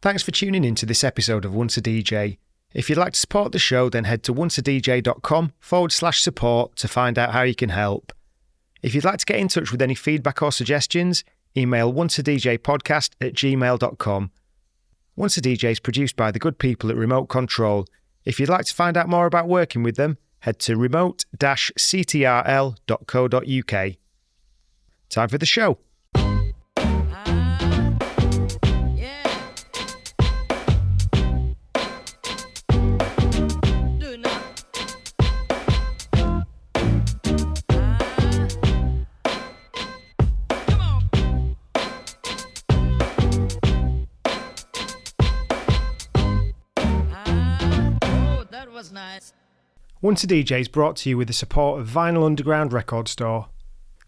Thanks for tuning in to this episode of Once a DJ. If you'd like to support the show, then head to onceadj.com/support to find out how you can help. If you'd like to get in touch with any feedback or suggestions, email onceadjpodcast@gmail.com. Once a DJ is produced by the good people at Remote Control. If you'd like to find out more about working with them, head to remote-ctrl.co.uk. Time for the show. Once a DJ is brought to you with the support of Vinyl Underground Record Store.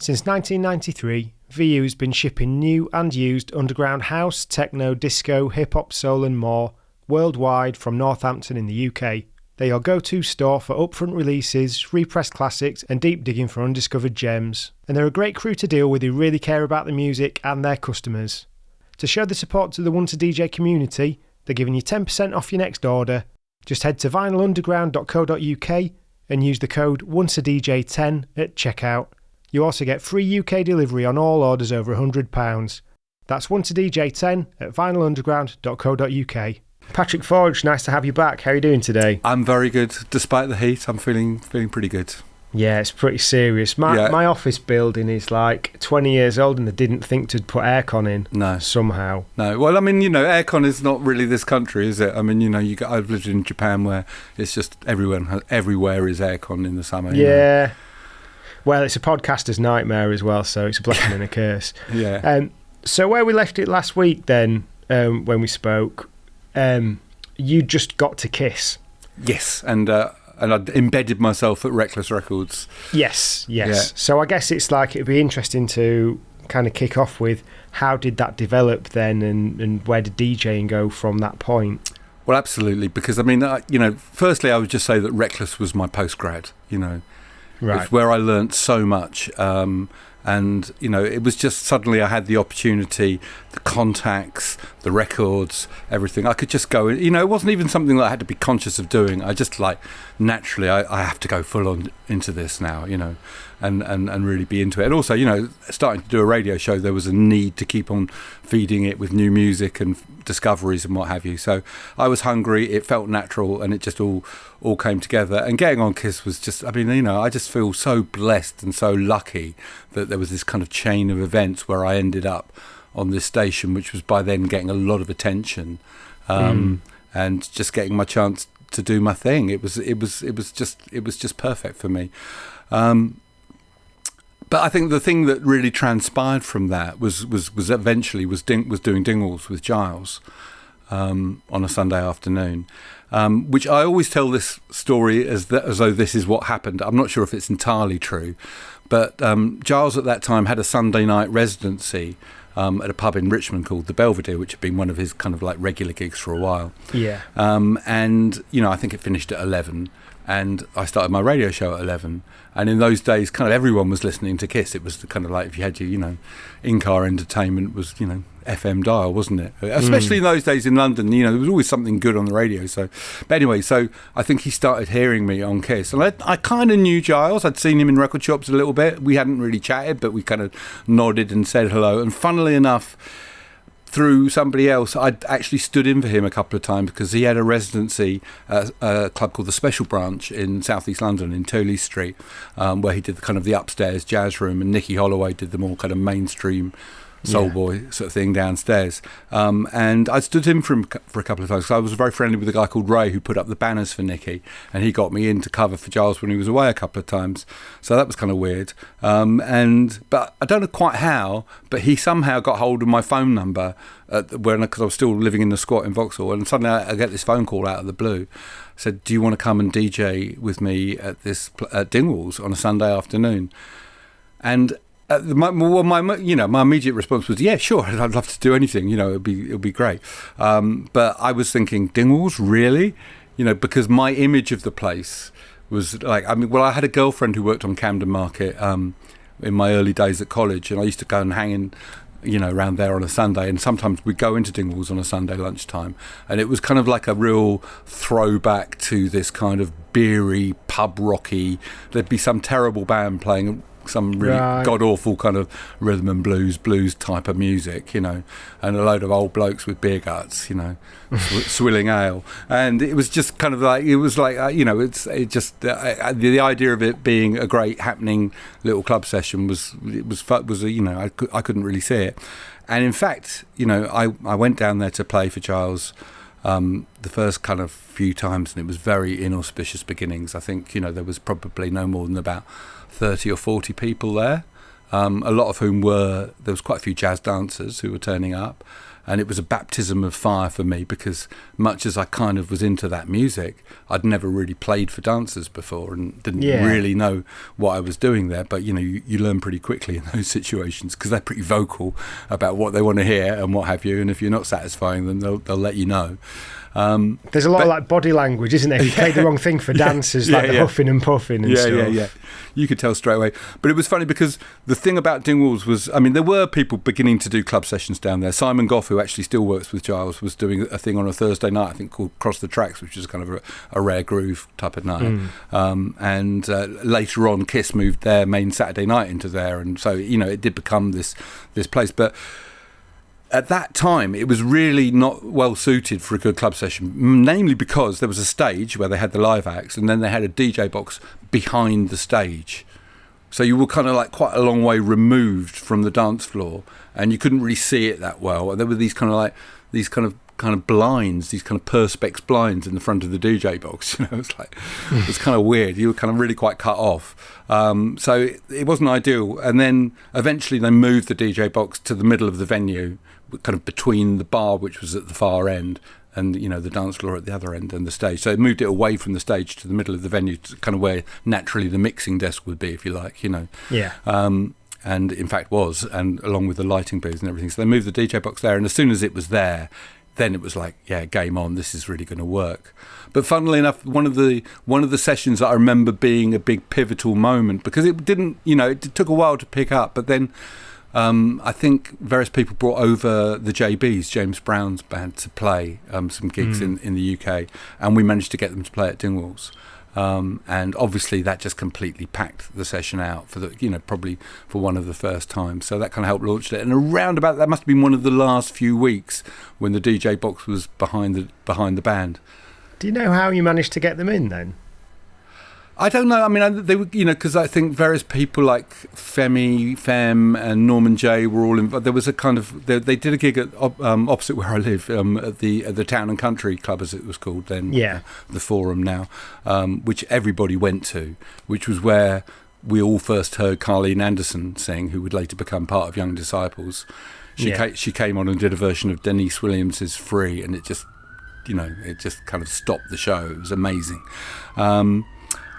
Since 1993, VU has been shipping new and used underground house, techno, disco, hip-hop, soul and more worldwide from Northampton in the UK. They're your go-to store for upfront releases, repressed classics and deep digging for undiscovered gems. And they're a great crew to deal with who really care about the music and their customers. To show the support to the Once a DJ community, they're giving you 10% off your next order. Just head to vinylunderground.co.uk and use the code ONCEADJ10 at checkout. You also get free UK delivery on all orders over £100. That's ONCEADJ10 at vinylunderground.co.uk. Patrick Forge, nice to have you back. How are you doing today? I'm very good. Despite the heat, I'm feeling pretty good. Yeah, it's pretty serious. My office building is like 20 years old and they didn't think to put aircon in. No. Somehow. No. Well, I mean, aircon is not really this country, is it? I mean, I've lived in Japan where it's just everywhere is aircon in the summer. Yeah. Well, it's a podcaster's nightmare as well, so it's a blessing and a curse. Yeah. So where we left it last week then, when we spoke, you just got to Kiss. Yes, and I'd embedded myself at Reckless Records. Yes. Yeah. So I guess it's like it'd be interesting to kind of kick off with how did that develop then and where did DJing go from that point? Well, absolutely, because I mean, firstly I would just say that Reckless was my postgrad, Right. It's where I learnt so much. And, it was just suddenly I had the opportunity, the contacts, the records, everything. I could just go, it wasn't even something that I had to be conscious of doing. I just naturally, I have to go full on into this now, and really be into it. And also, starting to do a radio show, there was a need to keep on feeding it with new music and discoveries and what have you. So I was hungry, it felt natural, and it just all came together. And getting on Kiss was just, I just feel so blessed and so lucky that there was this kind of chain of events where I ended up on this station, which was by then getting a lot of attention, and just getting my chance to do my thing. It was just perfect for me. But I think the thing that really transpired from that was eventually doing Dingwalls with Giles on a Sunday afternoon, which I always tell this story as though this is what happened. I'm not sure if it's entirely true, but Giles at that time had a Sunday night residency at a pub in Richmond called the Belvedere, which had been one of his kind of like regular gigs for a while. Yeah. And I think it finished at 11. And I started my radio show at 11. And in those days, kind of everyone was listening to Kiss. It was the kind of like, if you had your, in-car entertainment was, FM dial, wasn't it? Especially in those days in London, there was always something good on the radio. So I think he started hearing me on Kiss. And I kind of knew Giles. I'd seen him in record shops a little bit. We hadn't really chatted, but we kind of nodded and said hello. And funnily enough, through somebody else, I'd actually stood in for him a couple of times because he had a residency at a club called the Special Branch in South East London in Tooley Street, where he did the upstairs jazz room, and Nicky Holloway did the more kind of mainstream soul boy sort of thing downstairs. And I stood him for a couple of times because I was very friendly with a guy called Ray who put up the banners for Nicky, and he got me in to cover for Giles when he was away a couple of times. So that was kind of weird. But I don't know quite how, but he somehow got hold of my phone number because I was still living in the squat in Vauxhall, and suddenly I get this phone call out of the blue. I said, "Do you want to come and DJ with me at Dingwalls on a Sunday afternoon?" And my immediate response was, yeah, sure, I'd love to do anything, it'd be great. But I was thinking, Dingwalls, really? Because my image of the place was like, I had a girlfriend who worked on Camden Market in my early days at college, and I used to go and hang in around there on a Sunday, and sometimes we'd go into Dingwalls on a Sunday lunchtime, and it was kind of like a real throwback to this kind of beery, pub rocky. There'd be some terrible band playing some really god-awful kind of rhythm and blues type of music, and a load of old blokes with beer guts, swilling ale. And it was just kind of like, the idea of it being a great happening little club session I couldn't really see it. And in fact, I went down there to play for Giles the first kind of few times, and it was very inauspicious beginnings. I think, there was probably no more than about 30 or 40 people there, a lot of whom there was quite a few jazz dancers who were turning up, and it was a baptism of fire for me, because much as I kind of was into that music, I'd never really played for dancers before and didn't really know what I was doing there. But you learn pretty quickly in those situations, because they're pretty vocal about what they want to hear and what have you, and if you're not satisfying them, they'll let you know. There's a lot of like body language, isn't there? If you play the wrong thing for dancers, the huffing and puffing and stuff. Yeah. You could tell straight away. But it was funny, because the thing about Dingwalls was, there were people beginning to do club sessions down there. Simon Goff, who actually still works with Giles, was doing a thing on a Thursday night, I think, called Cross the Tracks, which is kind of a rare groove type of night. And later on, Kiss moved their main Saturday night into there, and so it did become this place. But at that time, it was really not well suited for a good club session, namely because there was a stage where they had the live acts, and then they had a DJ box behind the stage. So you were kind of like quite a long way removed from the dance floor, and you couldn't really see it that well. And there were these kind of blinds, these kind of perspex blinds in the front of the DJ box. It was kind of weird. You were kind of really quite cut off. So it wasn't ideal. And then eventually they moved the DJ box to the middle of the venue, kind of between the bar, which was at the far end, and the dance floor at the other end, and the stage. So it moved it away from the stage to the middle of the venue, to kind of where naturally the mixing desk would be, if you like. Yeah. And in fact was, and along with the lighting booths and everything. So they moved the DJ box there, and as soon as it was there, then it was like, yeah, game on. This is really going to work. But funnily enough, one of the sessions that I remember being a big pivotal moment, because it didn't, it took a while to pick up, but then I think various people brought over the JBs, James Brown's band, to play some gigs in the UK, and we managed to get them to play at Dingwalls. And obviously that just completely packed the session out for probably for one of the first times. So that kind of helped launch it. And around about that must have been one of the last few weeks when the DJ box was behind the band. Do you know how you managed to get them in then? I don't know. They were, because I think various people like Fem and Norman J were all involved. There was a kind of they did a gig at opposite where I live, at the Town and Country Club, as it was called then. The Forum now, which everybody went to, which was where we all first heard Carleen Anderson sing, who would later become part of Young Disciples. She came on and did a version of Denise Williams's "Free," and it just kind of stopped the show. It was amazing.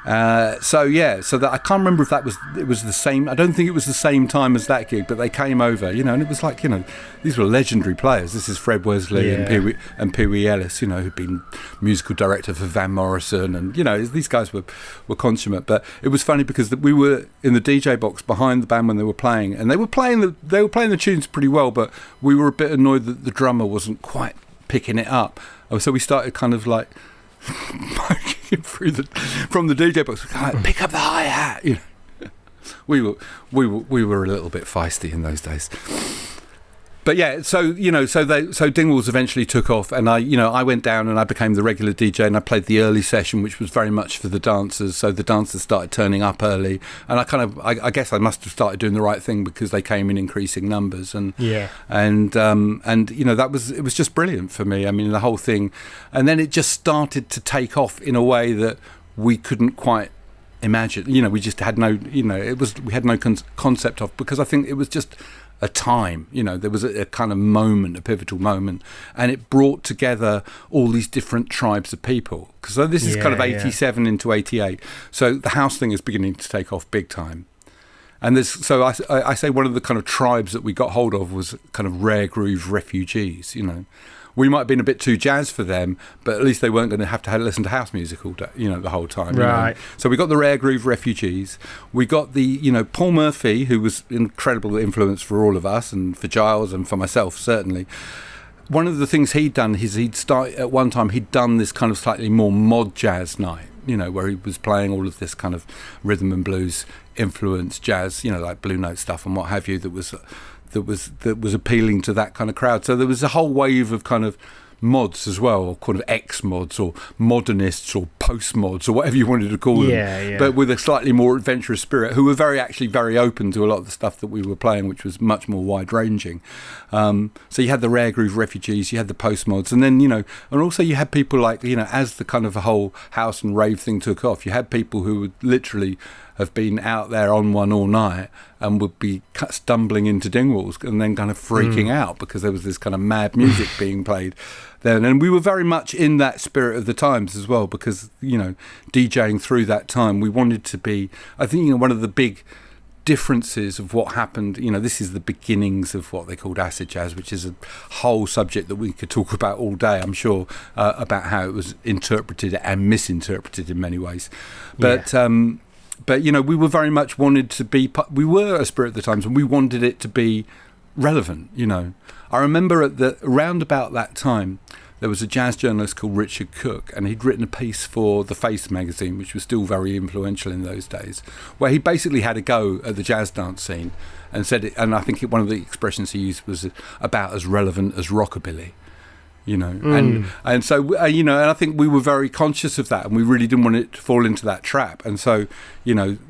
So that I can't remember if it was the same. I don't think it was the same time as that gig, but they came over, and it was like, these were legendary players. This is Fred Wesley and Pee Wee Ellis, who'd been musical director for Van Morrison, and these guys were consummate. But it was funny because we were in the DJ box behind the band when they were playing, and they were playing the tunes pretty well, but we were a bit annoyed that the drummer wasn't quite picking it up. So we started kind of like from the DJ box, pick up the hi-hat. We were a little bit feisty in those days. But yeah, so Dingwalls eventually took off, and I went down and I became the regular DJ, and I played the early session, which was very much for the dancers. So the dancers started turning up early, and I guess I must have started doing the right thing, because they came in increasing numbers, and it was just brilliant for me. The whole thing, and then it just started to take off in a way that we couldn't quite imagine. We just had no, we had no concept of, because I think it was just a time, there was a kind of moment, a pivotal moment, and it brought together all these different tribes of people. Because this is kind of 87 into 88, so the house thing is beginning to take off big time. And I say one of the kind of tribes that we got hold of was kind of rare groove refugees, we might have been a bit too jazz for them, but at least they weren't going to have to listen to house music all day, the whole time. Right. So we got the Rare Groove Refugees. We got the, Paul Murphy, who was incredible influence for all of us and for Giles and for myself, certainly. One of the things he'd done is he'd done this kind of slightly more mod jazz night, where he was playing all of this kind of rhythm and blues influence jazz, like Blue Note stuff and what have you, that was appealing to that kind of crowd. So there was a whole wave of kind of mods as well, or kind of ex-mods or modernists or post-mods or whatever you wanted to call them, but with a slightly more adventurous spirit, who were very open to a lot of the stuff that we were playing, which was much more wide-ranging. So you had the Rare Groove Refugees, you had the post-mods, and then, and also you had people like, as the kind of the whole house and rave thing took off, you had people who would literally have been out there on one all night and would be stumbling into Dingwalls and then kind of freaking out because there was this kind of mad music being played then. And we were very much in that spirit of the times as well, because, DJing through that time, we wanted to be, I think, one of the big differences of what happened, this is the beginnings of what they called acid jazz, which is a whole subject that we could talk about all day, I'm sure, about how it was interpreted and misinterpreted in many ways. But we were very much wanted to be, we were a spirit of the times, and we wanted it to be relevant. I remember around about that time, there was a jazz journalist called Richard Cook, and he'd written a piece for The Face magazine, which was still very influential in those days, where he basically had a go at the jazz dance scene and said it, and I think one of the expressions he used was about as relevant as rockabilly. And so and I think we were very conscious of that, and we really didn't want it to fall into that trap. And so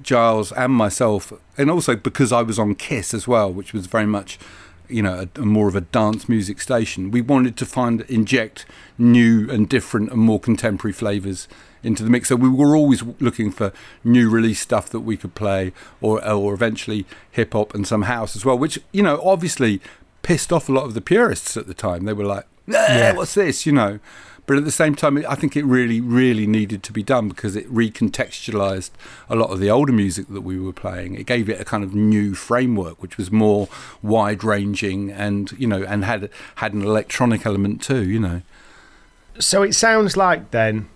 Giles and myself, and also because I was on Kiss as well, which was very much a more of a dance music station, we wanted to inject new and different and more contemporary flavors into the mix. So we were always looking for new release stuff that we could play, or eventually hip hop and some house as well, which obviously pissed off a lot of the purists at the time. They were like, what's this, But at the same time, I think it really, really needed to be done, because it recontextualised a lot of the older music that we were playing. It gave it a kind of new framework, which was more wide-ranging and, and had an electronic element too, So it sounds like then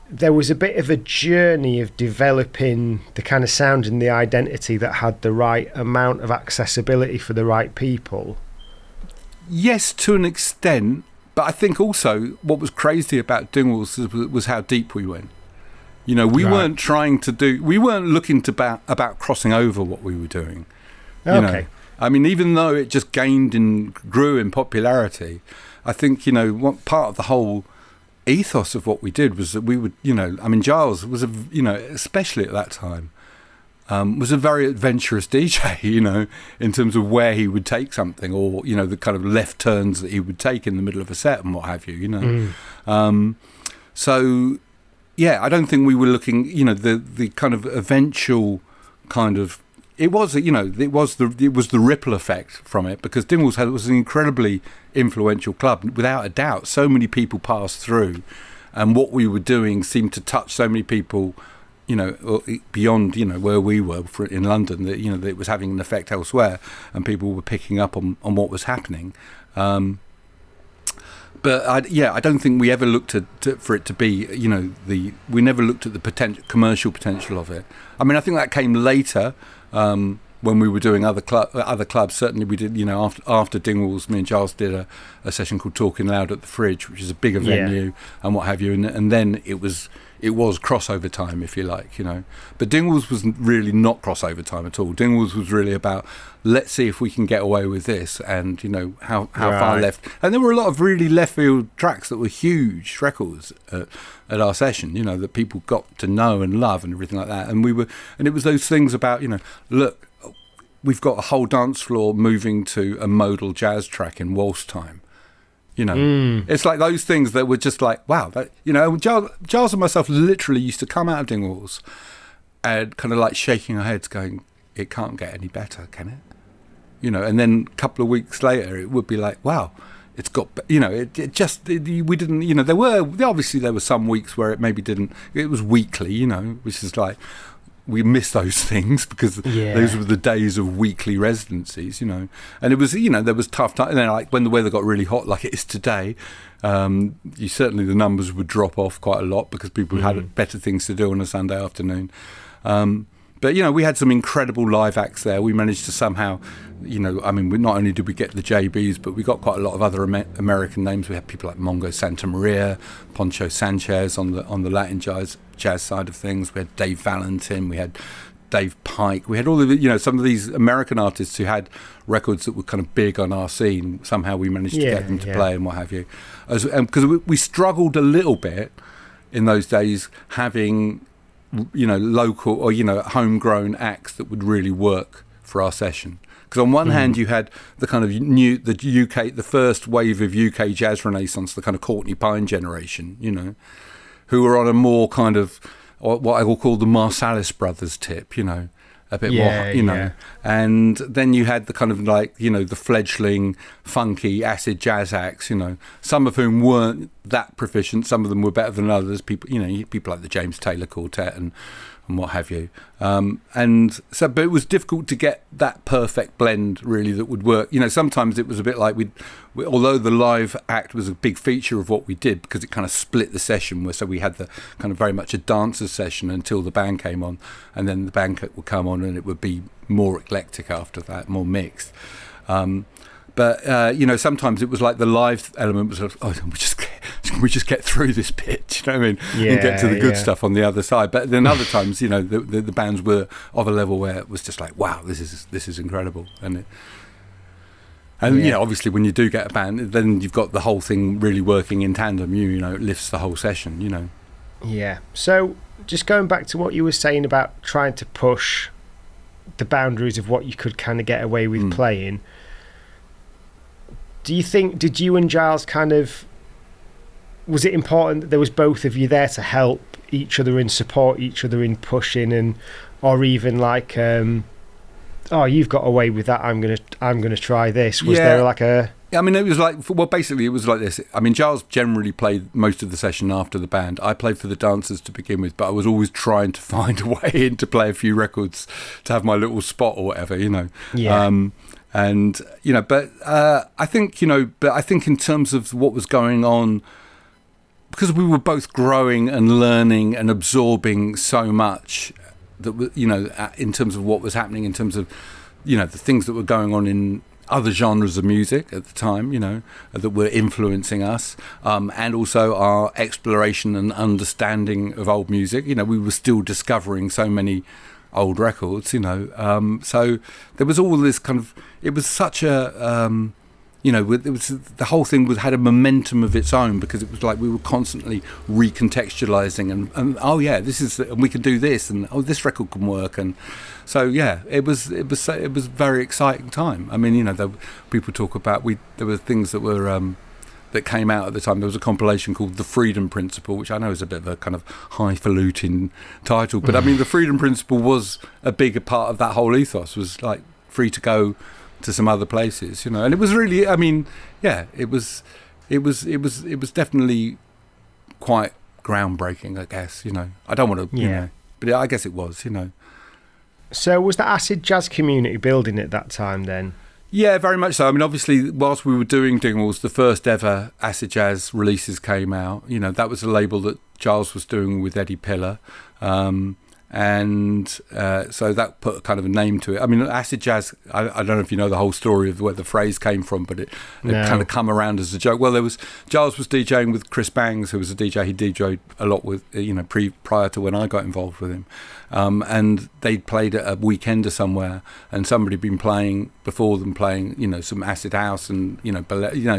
there was a bit of a journey of developing the kind of sound and the identity that had the right amount of accessibility for the right people. Yes, to an extent, but I think also what was crazy about Dingwalls was how deep we went. We weren't we weren't looking about crossing over what we were doing. Okay. I mean, even though it just gained and grew in popularity, I think, what part of the whole ethos of what we did was that we would, Giles was especially at that time, was a very adventurous DJ, in terms of where he would take something, or, the kind of left turns that he would take in the middle of a set and what have you, So, I don't think we were looking, the kind of eventual kind of, it was the ripple effect from it, because Dingwalls was an incredibly influential club, without a doubt. So many people passed through, and what we were doing seemed to touch so many people, beyond, where we were in London, that, that it was having an effect elsewhere, and people were picking up on what was happening. But I don't think we ever looked for it to be, we never looked at the commercial potential of it. I mean, I think that came later, when we were doing other clubs. Certainly we did, after Dingwalls, me and Giles did a session called Talking Loud at the Fridge, which is a bigger venue and what have you. And then it was crossover time, if you like, But Dingwalls was really not crossover time at all. Dingwalls was really about, let's see if we can get away with this, and, how far left. And there were a lot of really left field tracks that were huge records at our session, that people got to know and love and everything like that. And it was those things about, look, we've got a whole dance floor moving to a modal jazz track in waltz time. It's like those things that were just like, wow, that, Giles and myself literally used to come out of Dingwalls and kind of like shaking our heads going, it can't get any better, can it? And then a couple of weeks later, it would be like, wow, it's got, we didn't, there were some weeks where it maybe didn't, it was weekly, which is like, we miss those things because those were the days of weekly residencies, you know. And it was, you know, there was tough times. And then, like, when the weather got really hot, like it is today, certainly the numbers would drop off quite a lot because people had better things to do on a Sunday afternoon. But, you know, we had some incredible live acts there. We managed to somehow, you know, I mean, not only did we get the JBs, but we got quite a lot of other American names. We had people like Mongo Santa Maria, Poncho Sanchez on the Latin jazz side of things. We had Dave Valentin, we had Dave Pike. We had all of the, you know, some of these American artists who had records that were kind of big on our scene. Somehow we managed to get them to play and what have you. Because we struggled a little bit in those days having, you know, local or, you know, homegrown acts that would really work for our session. Because on one hand, you had the kind of the first wave of UK jazz renaissance, the kind of Courtney Pine generation, you know, who were on a more kind of what I will call the Marsalis brothers tip, you know, a bit more, you know. And then you had the kind of like, you know, the fledgling funky acid jazz acts, you know, some of whom weren't that proficient, some of them were better than others. People, you know, people like the James Taylor Quartet and what have you. And so, but it was difficult to get that perfect blend really that would work. You know, sometimes it was a bit like although the live act was a big feature of what we did because it kind of split the session so we had the kind of very much a dancer session until the band came on, and then the band would come on and it would be more eclectic after that, more mixed. But you know, sometimes it was like the live element was sort of, we just get through this bit, you know what I mean, and get to the good stuff on the other side. But then other times, you know, the bands were of a level where it was just like, wow, this is incredible, and you know, obviously when you do get a band, then you've got the whole thing really working in tandem. You know, it lifts the whole session, you know. Yeah. So just going back to what you were saying about trying to push the boundaries of what you could kind of get away with playing. Do you think, did you and Giles kind of, was it important that there was both of you there to help each other and support each other in pushing, and or even like, oh, you've got away with that, I'm gonna try this? Was there like a... I mean, it was like, well, basically it was like this. I mean, Giles generally played most of the session after the band. I played for the dancers to begin with, but I was always trying to find a way in to play a few records to have my little spot or whatever, you know. And, you know, but I think in terms of what was going on, because we were both growing and learning and absorbing so much that, you know, in terms of what was happening, in terms of, you know, the things that were going on in other genres of music at the time, you know, that were influencing us, and also our exploration and understanding of old music. You know, we were still discovering so many old records, you know, so there was all this kind of, it was such a you know, it was, the whole thing had a momentum of its own, because it was like we were constantly recontextualizing and oh yeah, this is, and we can do this, and oh, this record can work. And so yeah, it was a very exciting time. I mean, you know, people talk about, there were things that were that came out at the time. There was a compilation called The Freedom Principle, which I know is a bit of a kind of highfalutin title, but I mean, The Freedom Principle was a bigger part of that whole ethos, was like free to go to some other places, you know. And it was really, I mean, yeah, it was definitely quite groundbreaking, I guess, you know. I don't want to, you know, but I guess it was, you know. So was the acid jazz community building at that time then? Yeah, very much so. I mean, obviously, whilst we were doing Dingwalls, the first ever acid jazz releases came out. You know, that was a label that Giles was doing with Eddie Pillar. And so that put kind of a name to it. I mean, acid jazz, I don't know if you know the whole story of where the phrase came from, but it kind of come around as a joke. Well, Giles was DJing with Chris Bangs, who was a DJ he DJed a lot with, you know, prior to when I got involved with him. And they'd played at a weekender somewhere, and somebody had been playing before them, playing, you know, some acid house, and, you know,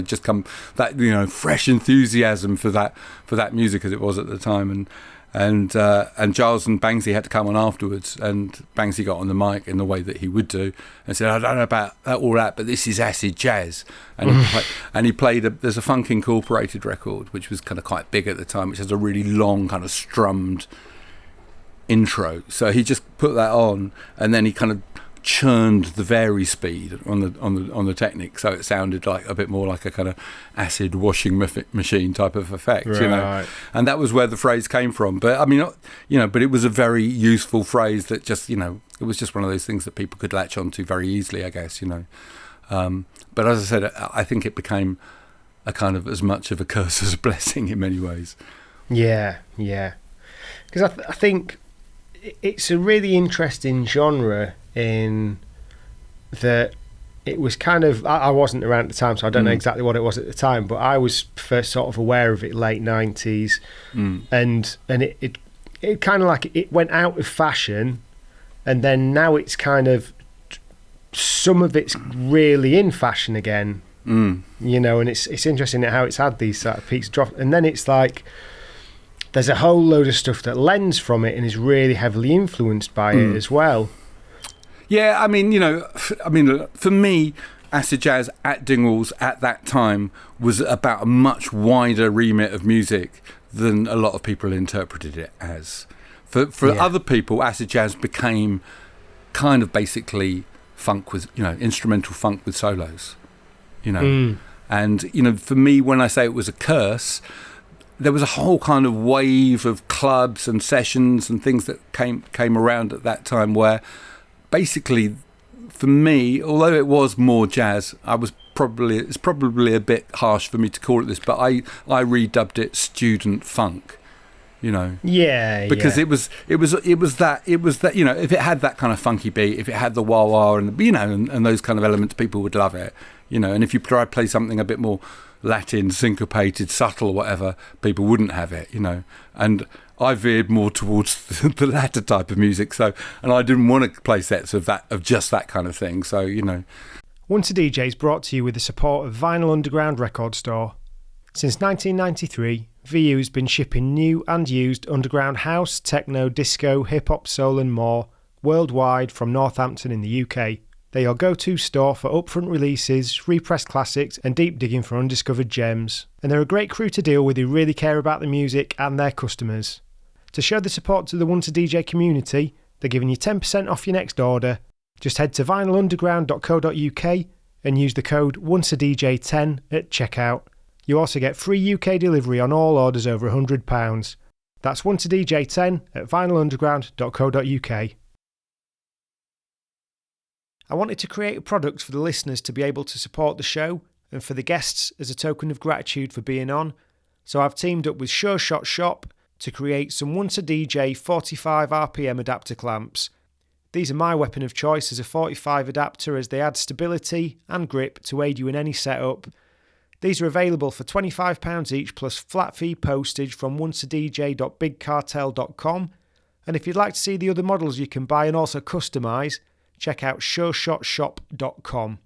just come that, you know, fresh enthusiasm for that music as it was at the time. And Giles and Bangsy had to come on afterwards, and Bangsy got on the mic in the way that he would do and said, I don't know about all that, but this is acid jazz. And he played there's a Funk Incorporated record, which was kind of quite big at the time, which has a really long kind of strummed intro. So he just put that on, and then he kind of churned the vary speed on the Technic, so it sounded like a bit more like a kind of acid washing machine type of effect, you know. And that was where the phrase came from. But I mean, you know, but it was a very useful phrase that just, you know, it was just one of those things that people could latch onto very easily, I guess, you know. But as I said, I think it became a kind of as much of a curse as a blessing in many ways. Yeah. Because I think it's a really interesting genre in that it was kind of, I wasn't around at the time, so I don't know exactly what it was at the time, but I was first sort of aware of it late 90s, and it kind of like, it went out of fashion, and then now it's kind of, some of it's really in fashion again, you know, and it's interesting how it's had these sort of peaks drop, and then it's like, there's a whole load of stuff that lends from it and is really heavily influenced by it as well. Yeah, I mean, you know, for me, acid jazz at Dingwalls at that time was about a much wider remit of music than a lot of people interpreted it as. For other people, acid jazz became kind of basically funk with, you know, instrumental funk with solos, you know. And, you know, for me, when I say it was a curse, there was a whole kind of wave of clubs and sessions and things that came around at that time where basically, for me, although it was more jazz, it's probably a bit harsh for me to call it this, but I redubbed it student funk, you know. Yeah. Because it was that, you know, if it had that kind of funky beat, if it had the wah wah and, you know, and those kind of elements, people would love it, you know. And if you try to play something a bit more Latin, syncopated, subtle, or whatever, people wouldn't have it, you know. And I veered more towards the latter type of music, so, and I didn't want to play sets of just that kind of thing, so, you know. Once a DJ is brought to you with the support of Vinyl Underground Record Store. Since 1993, VU has been shipping new and used underground house, techno, disco, hip-hop, soul and more worldwide from Northampton in the UK. They're your go-to store for upfront releases, repressed classics and deep digging for undiscovered gems. And they're a great crew to deal with who really care about the music and their customers. To show the support to the Once a DJ community, they're giving you 10% off your next order. Just head to vinylunderground.co.uk and use the code ONCEADJ10 at checkout. You also get free UK delivery on all orders over £100. That's ONCEADJ10 at vinylunderground.co.uk. I wanted to create a product for the listeners to be able to support the show and for the guests as a token of gratitude for being on, so I've teamed up with Sure Shot Shop to create some Once a DJ 45 RPM adapter clamps. These are my weapon of choice as a 45 adapter, as they add stability and grip to aid you in any setup. These are available for £25 each plus flat fee postage from onceadj.bigcartel.com, and if you'd like to see the other models you can buy and also customise, check out sureshotshop.com.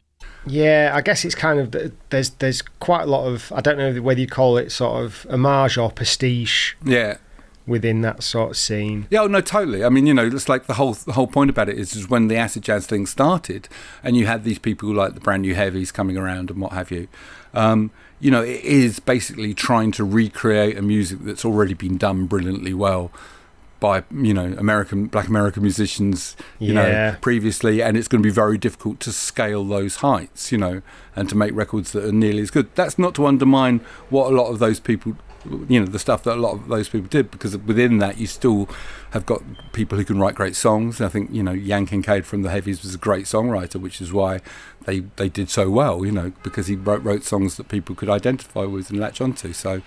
Yeah, I guess it's kind of, there's quite a lot of, I don't know whether you call it sort of homage or pastiche. Yeah. Within that sort of scene. Yeah, no, totally. I mean, you know, it's like the whole point about it is when the acid jazz thing started, and you had these people like the brand new heavies coming around and what have you. You know, it is basically trying to recreate a music that's already been done brilliantly well by, you know, black American musicians, you know, previously, and it's going to be very difficult to scale those heights, you know, and to make records that are nearly as good. That's not to undermine what a lot of those people, you know, the stuff that a lot of those people did, because within that you still have got people who can write great songs. And I think, you know, Jan Kincaid from the Heavies was a great songwriter, which is why they did so well, you know, because he wrote songs that people could identify with and latch onto. So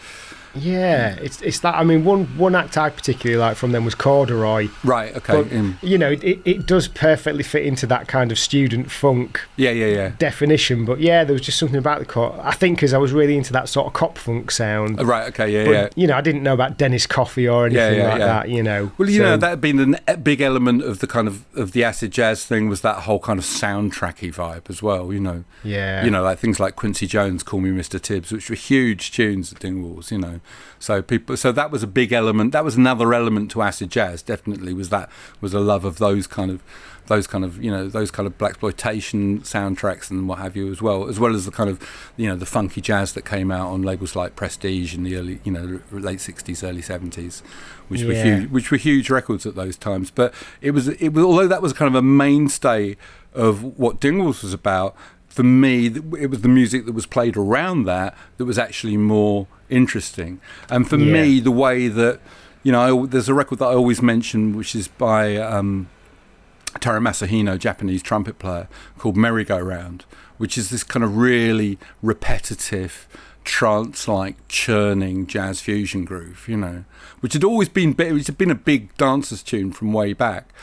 yeah, it's that. I mean, one act I particularly like from them was Corduroy. Right. Okay. But, you know, it does perfectly fit into that kind of student funk. Yeah. Definition. But yeah, there was just something about the I think because I was really into that sort of cop funk sound. Right. Okay. Yeah. You know, I didn't know about Dennis Coffey or anything that. You know. Well, you know, that had been a big element of the kind of the acid jazz thing, was that whole kind of soundtracky vibe as well. You know. Yeah. You know, like things like Quincy Jones' "Call Me Mr. Tibbs," which were huge tunes at Dingwalls. You know. So that was a big element. That was another element to acid jazz. Definitely was a love of those kind of you know, those kind of blaxploitation soundtracks and what have you, as well as the kind of, you know, the funky jazz that came out on labels like Prestige in the early, you know, late 60s, early 70s, which were huge records at those times. But it was although that was kind of a mainstay of what Dingwalls was about, for me, it was the music that was played around that was actually more interesting. And for me, the way that, there's a record that I always mention, which is by Taro Masahino, Japanese trumpet player, called Merry Go Round, which is this kind of really repetitive, trance-like, churning jazz fusion groove, which had always been, which had been a big dancer's tune from way back.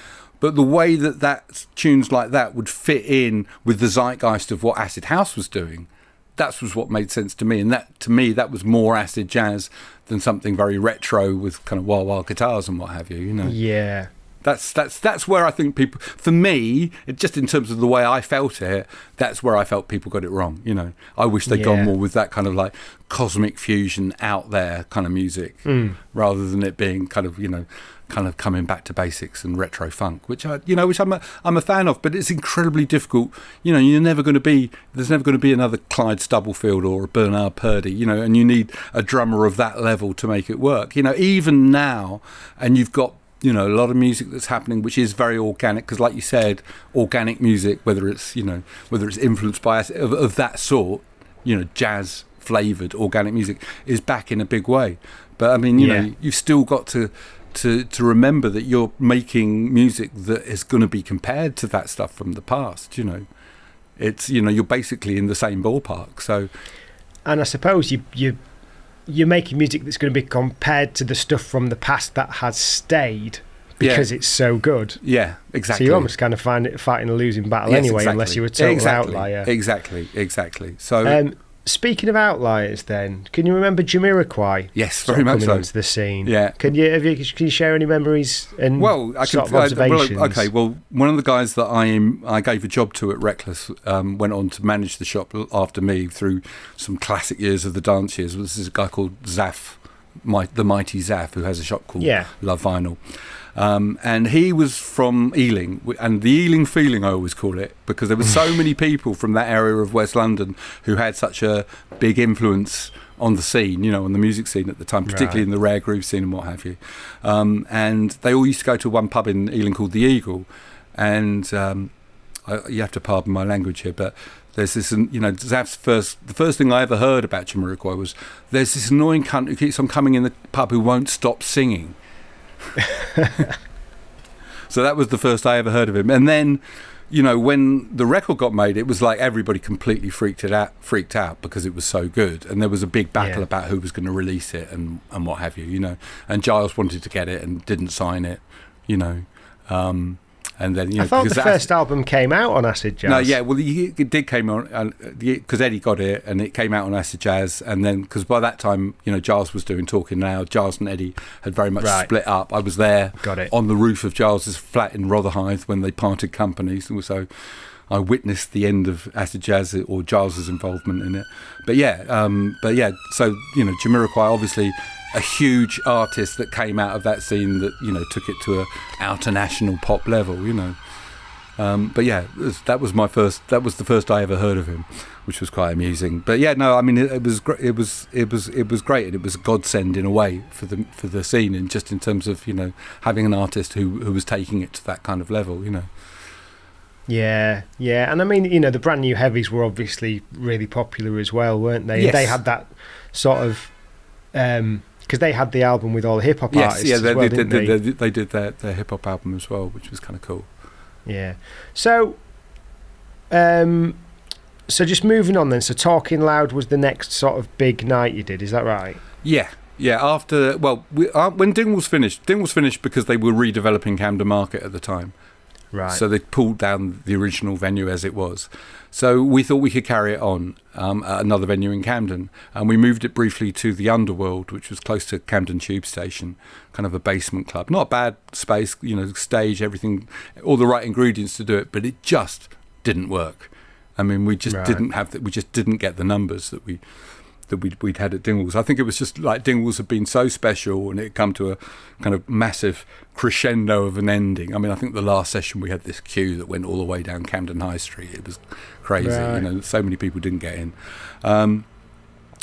But the way that tunes like that would fit in with the zeitgeist of what acid house was doing, that was what made sense to me. And that, to me, that was more acid jazz than something very retro with kind of wild guitars and what have you, Yeah. That's where I think people, for me, just in terms of the way I felt it, that's where I felt people got it wrong. I wish they'd gone more with that kind of like cosmic fusion out there kind of music, rather than it being kind of coming back to basics and retro funk, which I'm a fan of, but it's incredibly difficult. There's never going to be another Clyde Stubblefield or a Bernard Purdie, and you need a drummer of that level to make it work. Even now, and you've got a lot of music that's happening which is very organic, because like you said, organic music, whether it's influenced by us of that sort, jazz flavored organic music is back in a big way. But I mean, you've still got to remember that you're making music that is going to be compared to that stuff from the past. It's you're basically in the same ballpark. So, and I suppose you're making music that's going to be compared to the stuff from the past that has stayed because it's so good. Yeah, exactly. So you almost kind of find it fighting a losing battle anyway, exactly. unless you're a total outlier. Exactly. So, speaking of outliers, then, can you remember Jamiroquai? Yes, very much so. Into the scene. Yeah. Can you share any memories and observations? One of the guys that I gave a job to at Reckless went on to manage the shop after me through some classic years of the dance years. This is a guy called Zaf, the mighty Zaf, who has a shop called Love Vinyl. And he was from Ealing, and the Ealing feeling, I always call it, because there were so many people from that area of West London who had such a big influence on the scene, on the music scene at the time, particularly in the rare groove scene and what have you. And they all used to go to one pub in Ealing called the Eagle, and you have to pardon my language here, but there's this, Zaf's the first thing I ever heard about Jamiroquai was there's this annoying cunt who keeps on coming in the pub who won't stop singing. So that was the first I ever heard of him. And then, when the record got made, it was like everybody completely freaked out because it was so good. And there was a big battle about who was going to release it and what have you, And Giles wanted to get it and didn't sign it, And then, I thought the first album came out on Acid Jazz. No, yeah, well, it did came on because Eddie got it, and it came out on Acid Jazz, and then because by that time, Giles was doing Talking Now. Giles and Eddie had very much split up. I was there on the roof of Giles's flat in Rotherhithe when they parted companies, and so I witnessed the end of Acid Jazz or Giles's involvement in it. But so Jamiroquai, obviously a huge artist that came out of that scene that took it to a outer national pop level, but that was the first I ever heard of him, which was quite amusing. But it was great, and it was a godsend in a way for the scene, and just in terms of having an artist who was taking it to that kind of level. Yeah, and I mean, the brand new heavies were obviously really popular as well, weren't they? Yes. They had that sort of because they had the album with all the hip hop artists. Yes, yeah, they did their hip hop album as well, which was kind of cool. Yeah. So, just moving on then. So, Talking Loud was the next sort of big night you did. Is that right? Yeah. After when Dingwalls finished because they were redeveloping Camden Market at the time. Right. So they pulled down the original venue as it was. So we thought we could carry it on at another venue in Camden, and we moved it briefly to the Underworld, which was close to Camden Tube Station, kind of a basement club. Not a bad space, stage, everything, all the right ingredients to do it, but it just didn't work. I mean, we just didn't get the numbers that we'd had at Dingwalls. I think it was just like Dingwalls had been so special, and it had come to a kind of massive crescendo of an ending. I mean, I think the last session we had this queue that went all the way down Camden High Street. It was crazy. Right. So many people didn't get in.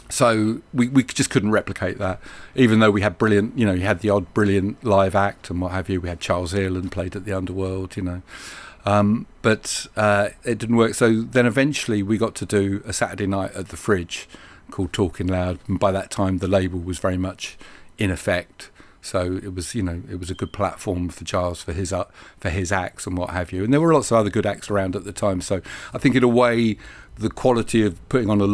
So we just couldn't replicate that, even though we had brilliant, you had the odd brilliant live act and what have you. We had Charles Earland played at the Underworld, But it didn't work. So then eventually we got to do a Saturday night at the Fridge called Talking Loud, and by that time the label was very much in effect. So it was, it was a good platform for Giles for his acts and what have you. And there were lots of other good acts around at the time. So I think in a way, the quality of putting on a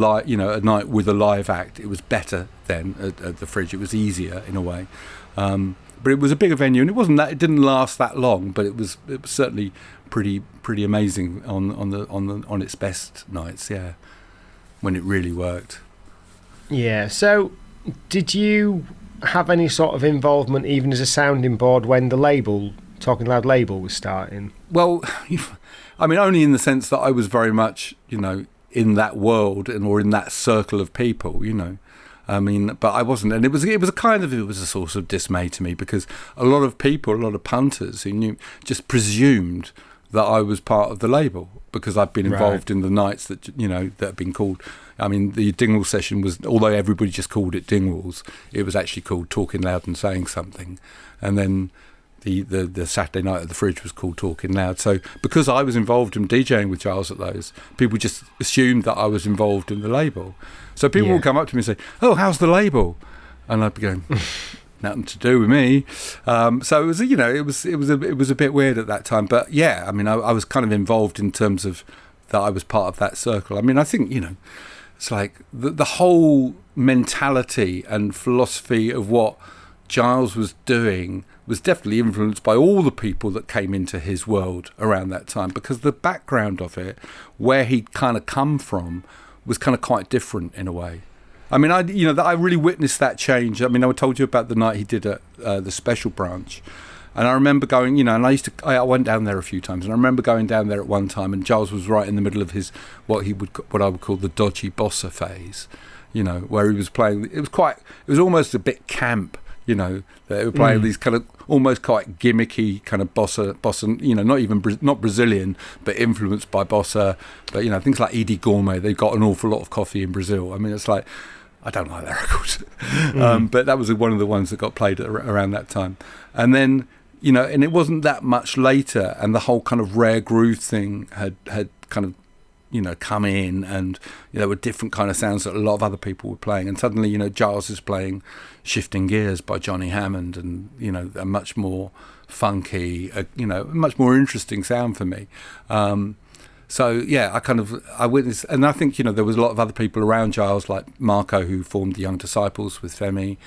night with a live act, it was better then at the Fridge. It was easier in a way. But it was a bigger venue, and it didn't last that long, but it was certainly pretty amazing on its best nights, yeah, when it really worked. Yeah. So did you have any sort of involvement even as a sounding board when the label, Talking Loud label, was starting? Well, I mean, only in the sense that I was very much, in that world or in that circle of people, I mean, but I wasn't, and it was a source of dismay to me, because a lot of punters who knew just presumed that I was part of the label because I'd been involved in the nights that that had been called. I mean, the Dingwalls session was, although everybody just called it Dingwalls, it was actually called Talking Loud and Saying Something, and then the Saturday night at the Fridge was called Talking Loud. So because I was involved in DJing with Giles at those, people just assumed that I was involved in the label. So people would come up to me and say, "Oh, how's the label?" And I'd be going, "Nothing to do with me." So it was, it was a bit weird at that time. But yeah, I mean, I was kind of involved in terms of that I was part of that circle. I mean, I think it's like the whole mentality and philosophy of what Giles was doing was definitely influenced by all the people that came into his world around that time, because the background of it, where he'd kind of come from, was kind of quite different in a way. I mean, I really witnessed that change. I mean, I told you about the night he did at the Special Branch, and I remember going, and I went down there a few times, and I remember going down there at one time, and Giles was right in the middle of his what I would call the dodgy bossa phase, where he was playing. It was almost a bit camp. That they were playing these kind of almost quite gimmicky kind of bossa, not Brazilian, but influenced by bossa. But things like Edie Gourmet, they got an awful lot of coffee in Brazil. I mean, it's like, I don't like that record, but that was one of the ones that got played around that time. And then and it wasn't that much later, and the whole kind of rare groove thing had kind of come in, and there were different kind of sounds that a lot of other people were playing, and suddenly Giles is playing Shifting Gears by Johnny Hammond, and a much more funky, much more interesting sound for me. So yeah, I witnessed, and I think there was a lot of other people around Giles, like Marco, who formed the Young Disciples with Femi,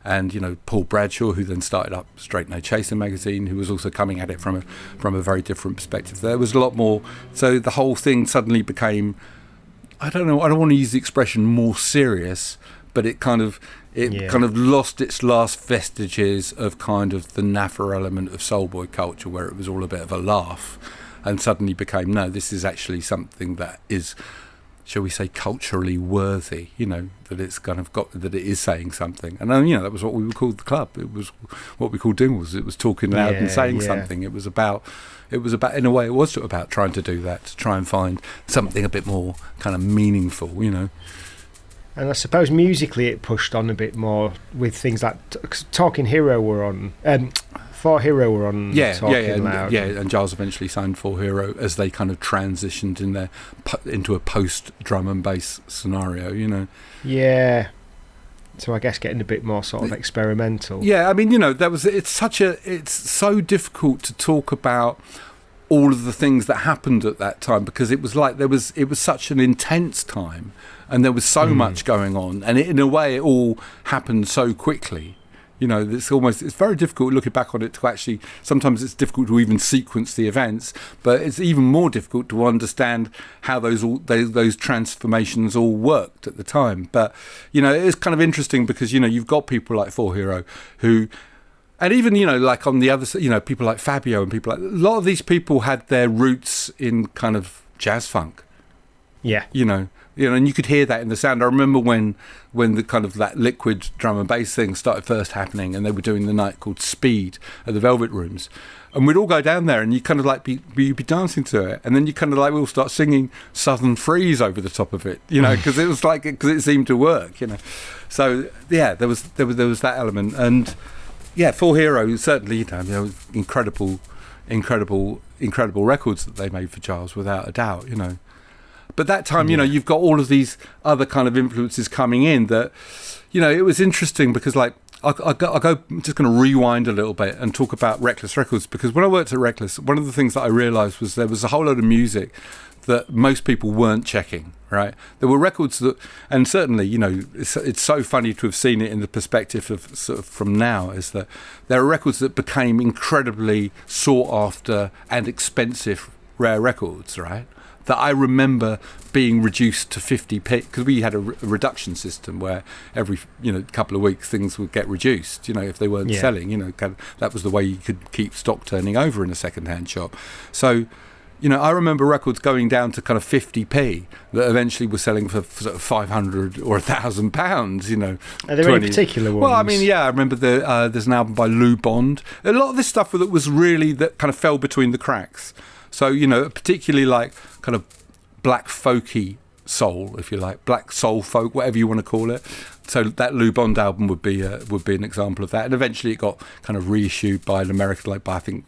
and Paul Bradshaw, who then started up Straight No Chaser magazine, who was also coming at it from a very different perspective. There was a lot more, so the whole thing suddenly became, I don't want to use the expression more serious, but it kind of lost its last vestiges of kind of the naff element of soulboy culture, where it was all a bit of a laugh, and suddenly became, no, this is actually something that is, shall we say, culturally worthy, that it's kind of that it is saying something. And that was what we would call the club. It was what we called Dingwalls. It was talking loud and saying something. It was about, in a way, it was about trying to do that, to try and find something a bit more kind of meaningful, And I suppose musically it pushed on a bit more with things like Talking Hero were on, For Hero were on Talking Loud. And Giles eventually signed For Hero as they kind of transitioned into a post drum and bass scenario, Yeah. So I guess getting a bit more sort of experimental. Yeah, I mean, it's so difficult to talk about all of the things that happened at that time, because it was like it was such an intense time, and there was so much going on, and in a way it all happened so quickly. It's very difficult looking back on it to actually, sometimes it's difficult to even sequence the events, but it's even more difficult to understand how those transformations all worked at the time. But, it is kind of interesting because, you've got people like For Hero who, and even, like on the other side, people like Fabio and people like, a lot of these people had their roots in kind of jazz funk. Yeah. And you could hear that in the sound. I remember when the kind of that liquid drum and bass thing started first happening, and they were doing the night called Speed at the Velvet Rooms, and we'd all go down there, and you kind of like be dancing to it, and then you kind of like we'll start singing Southern Freeze over the top because it was because it seemed to work, So yeah, there was that element, and yeah, For Hero certainly, incredible incredible records that they made for Charles, without a doubt, you know. But that time, you know, you've got all of these other kind of influences coming in that, you know, it was interesting because, like, I go just going to rewind a little bit and talk about Reckless Records, because when I worked at Reckless, one of the things that I realised was there was a whole load of music that most people weren't checking, right? There were records that, and certainly, you know, it's so funny to have seen it in the perspective of sort of from now, is that there are records that became incredibly sought after and expensive rare records, right? That I remember being reduced to 50p, because we had a reduction system where every, you know, couple of weeks things would get reduced, you know, if they weren't selling, you know, that was the way you could keep stock turning over in a second-hand shop. So, you know, I remember records going down to kind of 50p that eventually were selling for sort of 500 or £1,000, you know. Are there any particular ones? Well, I mean, yeah, I remember there's an album by Lou Bond. A lot of this stuff that was really, that kind of fell between the cracks. So, you know, particularly like kind of black folky soul, if you like, black soul folk, whatever you want to call it. So that Lou Bond album would be an example of that. And eventually it got kind of reissued by an American, like by, I think,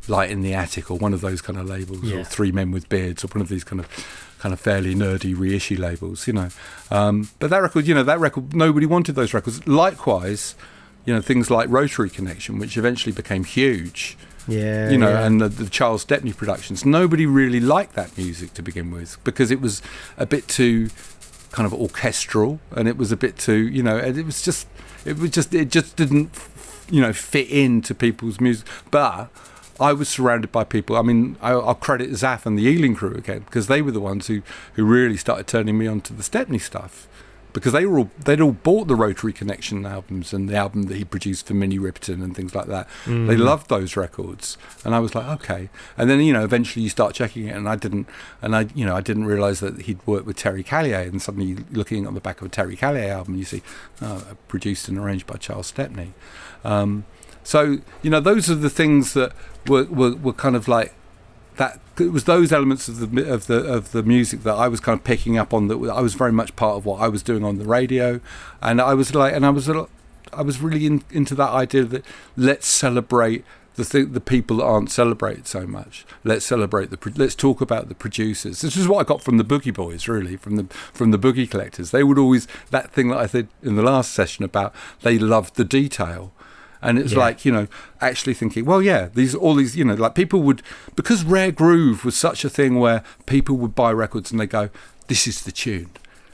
Light in the Attic, or one of those kind of labels, or Three Men with Beards, or one of these kind of fairly nerdy reissue labels, you know. But that record, nobody wanted those records. Likewise, you know, things like Rotary Connection, which eventually became huge. Yeah, you know, and the Charles Stepney productions. Nobody really liked that music to begin with, because it was a bit too kind of orchestral, and it was a bit too, you know, and it just didn't, you know, fit into people's music. But I was surrounded by people. I mean, I'll credit Zaf and the Ealing crew again, because they were the ones who really started turning me on to the Stepney stuff. Because they'd all bought the Rotary Connection albums and the album that he produced for Minnie Riperton and things like that. They loved those records, and I was like, okay. And then, you know, eventually you start checking it, and I didn't realise that he'd worked with Terry Callier, and suddenly looking on the back of a Terry Callier album, you see, produced and arranged by Charles Stepney. So, you know, those are the things that were kind of like that. It was those elements of the music that I was kind of picking up on, that I was very much part of what I was doing on the radio, and I was really into that idea that let's celebrate the people that aren't celebrated so much. Let's celebrate let's talk about the producers. This is what I got from the Boogie Boys, really, from the Boogie Collectors. They would always, that thing that I said in the last session about they loved the detail. And it's like, you know, actually thinking, well, yeah, all these, you know, like people would, because Rare Groove was such a thing where people would buy records and they go, this is the tune.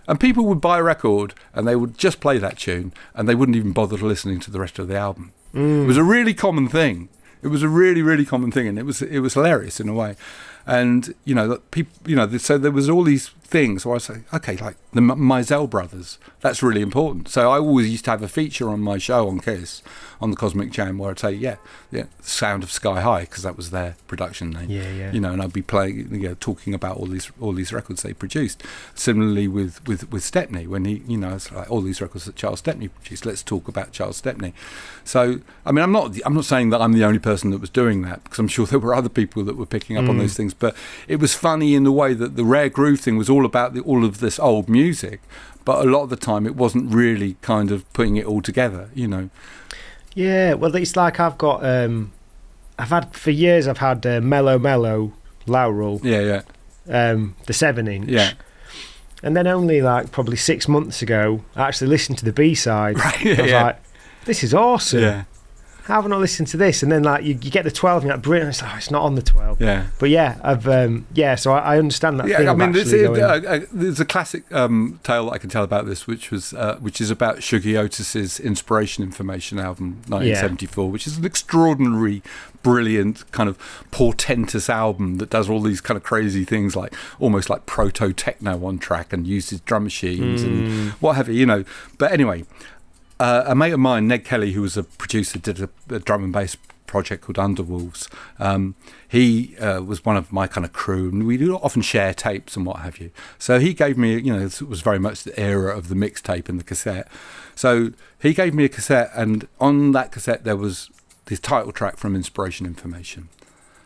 And people would buy a record and they would just play that tune and they wouldn't even bother listening to the rest of the album. It was a really common thing. It was a really, really common thing, and it was hilarious in a way. And, you know, people, you know, so there was all these things. So I say, okay, like the Mizell brothers, that's really important. So I always used to have a feature on my show on Kiss, on the Cosmic Jam, where I'd say, Sound of Sky High, because that was their production name. Yeah. You know, and I'd be playing, you know, talking about all these records they produced. Similarly with Stepney, when he, you know, it's like all these records that Charles Stepney produced. Let's talk about Charles Stepney. So, I mean, I'm not saying that I'm the only person that was doing that, because I'm sure there were other people that were picking up on those things. But it was funny in the way that the Rare Groove thing was all about all of this old music, but a lot of the time it wasn't really kind of putting it all together, you know. Yeah, well, it's like I've got, I've had Mellow Mellow Laurel. Yeah. The 7-inch. Yeah. And then only like probably 6 months ago, I actually listened to the B-side. Right, I was like, this is awesome. Yeah. How have I not listened to this? And then like you get the 12 and you're like, brilliant. It's like, it's not on the 12. Yeah. But yeah, I've so I understand that. Yeah, I mean, there's a classic tale that I can tell about this, which is about Shuggy Otis's Inspiration Information album, 1974, which is an extraordinary, brilliant, kind of portentous album that does all these kind of crazy things, like almost like proto techno on track, and uses drum machines and what have you, you know. But anyway. A mate of mine, Ned Kelly, who was a producer, did a drum and bass project called Underwolves. He was one of my kind of crew, and we do often share tapes and what have you. So he gave me, you know, it was very much the era of the mixtape and the cassette. So he gave me a cassette, and on that cassette there was the title track from Inspiration Information.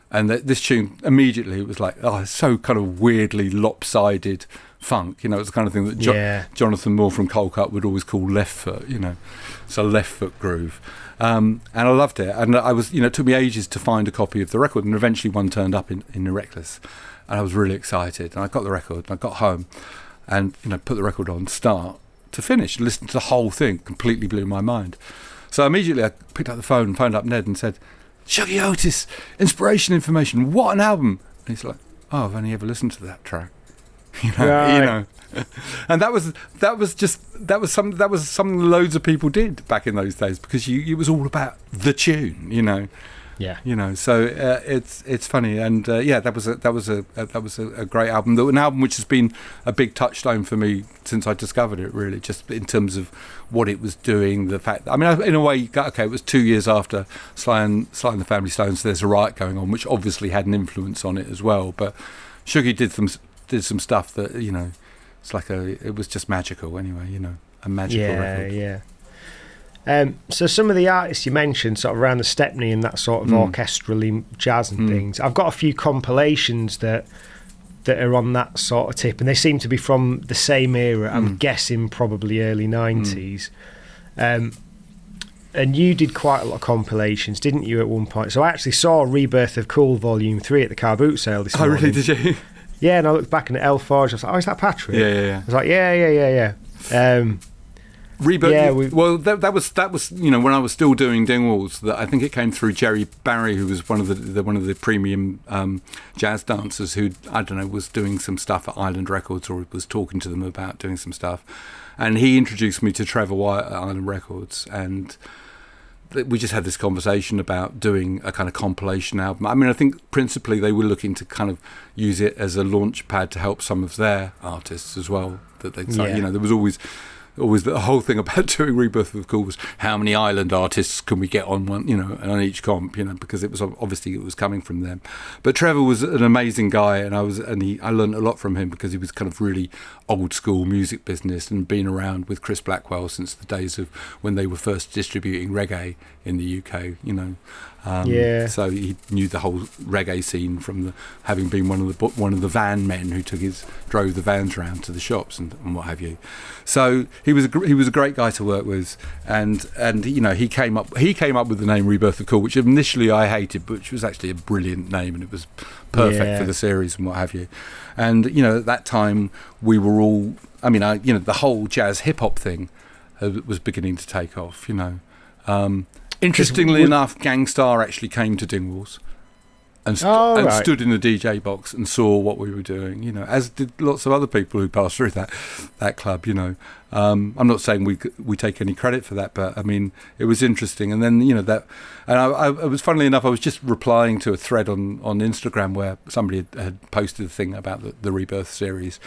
And this tune, immediately, it was like, oh, it's so kind of weirdly lopsided, funk. You know, it's the kind of thing that Jonathan Moore from Cold Cut would always call left foot. You know, it's a left foot groove. And I loved it. And I was, it took me ages to find a copy of the record, and eventually one turned up in Reckless. And I was really excited. And I got the record, and I got home and, put the record on, start to finish, listen to the whole thing. Completely blew my mind. So immediately I picked up the phone and phoned up Ned and said, Shuggy Otis, Inspiration Information, what an album. And he's like, oh, I've only ever listened to that track. Right. And that was something loads of people did back in those days, because it was all about the tune, Yeah. So it's funny, and that was a great album. An album which has been a big touchstone for me since I discovered it. Really, just in terms of what it was doing. The fact, in a way, it was 2 years after Sly and the Family Stones. There's a Riot going on, which obviously had an influence on it as well. But Shuggy did some stuff that it's like it was just magical. Anyway, a magical record. Yeah. So some of the artists you mentioned, sort of around the Stepney and that sort of orchestrally jazz and things, I've got a few compilations that are on that sort of tip, and they seem to be from the same era. I'm guessing probably early 90s. And you did quite a lot of compilations, didn't you, at one point? So I actually saw Rebirth of Cool Volume 3 at the car boot sale this morning. Oh, really? Did you? Yeah, and I looked back in the L Forge. I was like, oh, is that Patrick? Yeah. I was like, yeah. Rebirth. Yeah, that was when I was still doing Dingwalls. That I think it came through Jerry Barry, who was one of the premium jazz dancers who, I don't know, was doing some stuff at Island Records, or was talking to them about doing some stuff, and he introduced me to Trevor Wyatt at Island Records, and we just had this conversation about doing a kind of compilation album. I think principally they were looking to kind of use it as a launch pad to help some of their artists as well. That they, there was always the whole thing about doing Rebirth of Cool was how many Island artists can we get on one, on each comp, because it was obviously it was coming from them. But Trevor was an amazing guy, and I learned a lot from him, because he was kind of really old school music business and been around with Chris Blackwell since the days of when they were first distributing reggae in the UK, So he knew the whole reggae scene from having been one of the van men who drove the vans around to the shops and what have you. So he was a great guy to work with, and he came up with the name Rebirth of Cool, which initially I hated, but which was actually a brilliant name, and it was perfect for the series and what have you. And at that time we were all, the whole jazz hip hop thing was beginning to take off. Interestingly enough, Gangstar actually came to Dingwalls and stood in the DJ box and saw what we were doing, as did lots of other people who passed through that club, I'm not saying we take any credit for that, but it was interesting. And then I was, funnily enough, I was just replying to a thread on Instagram where somebody had posted a thing about the Rebirth series,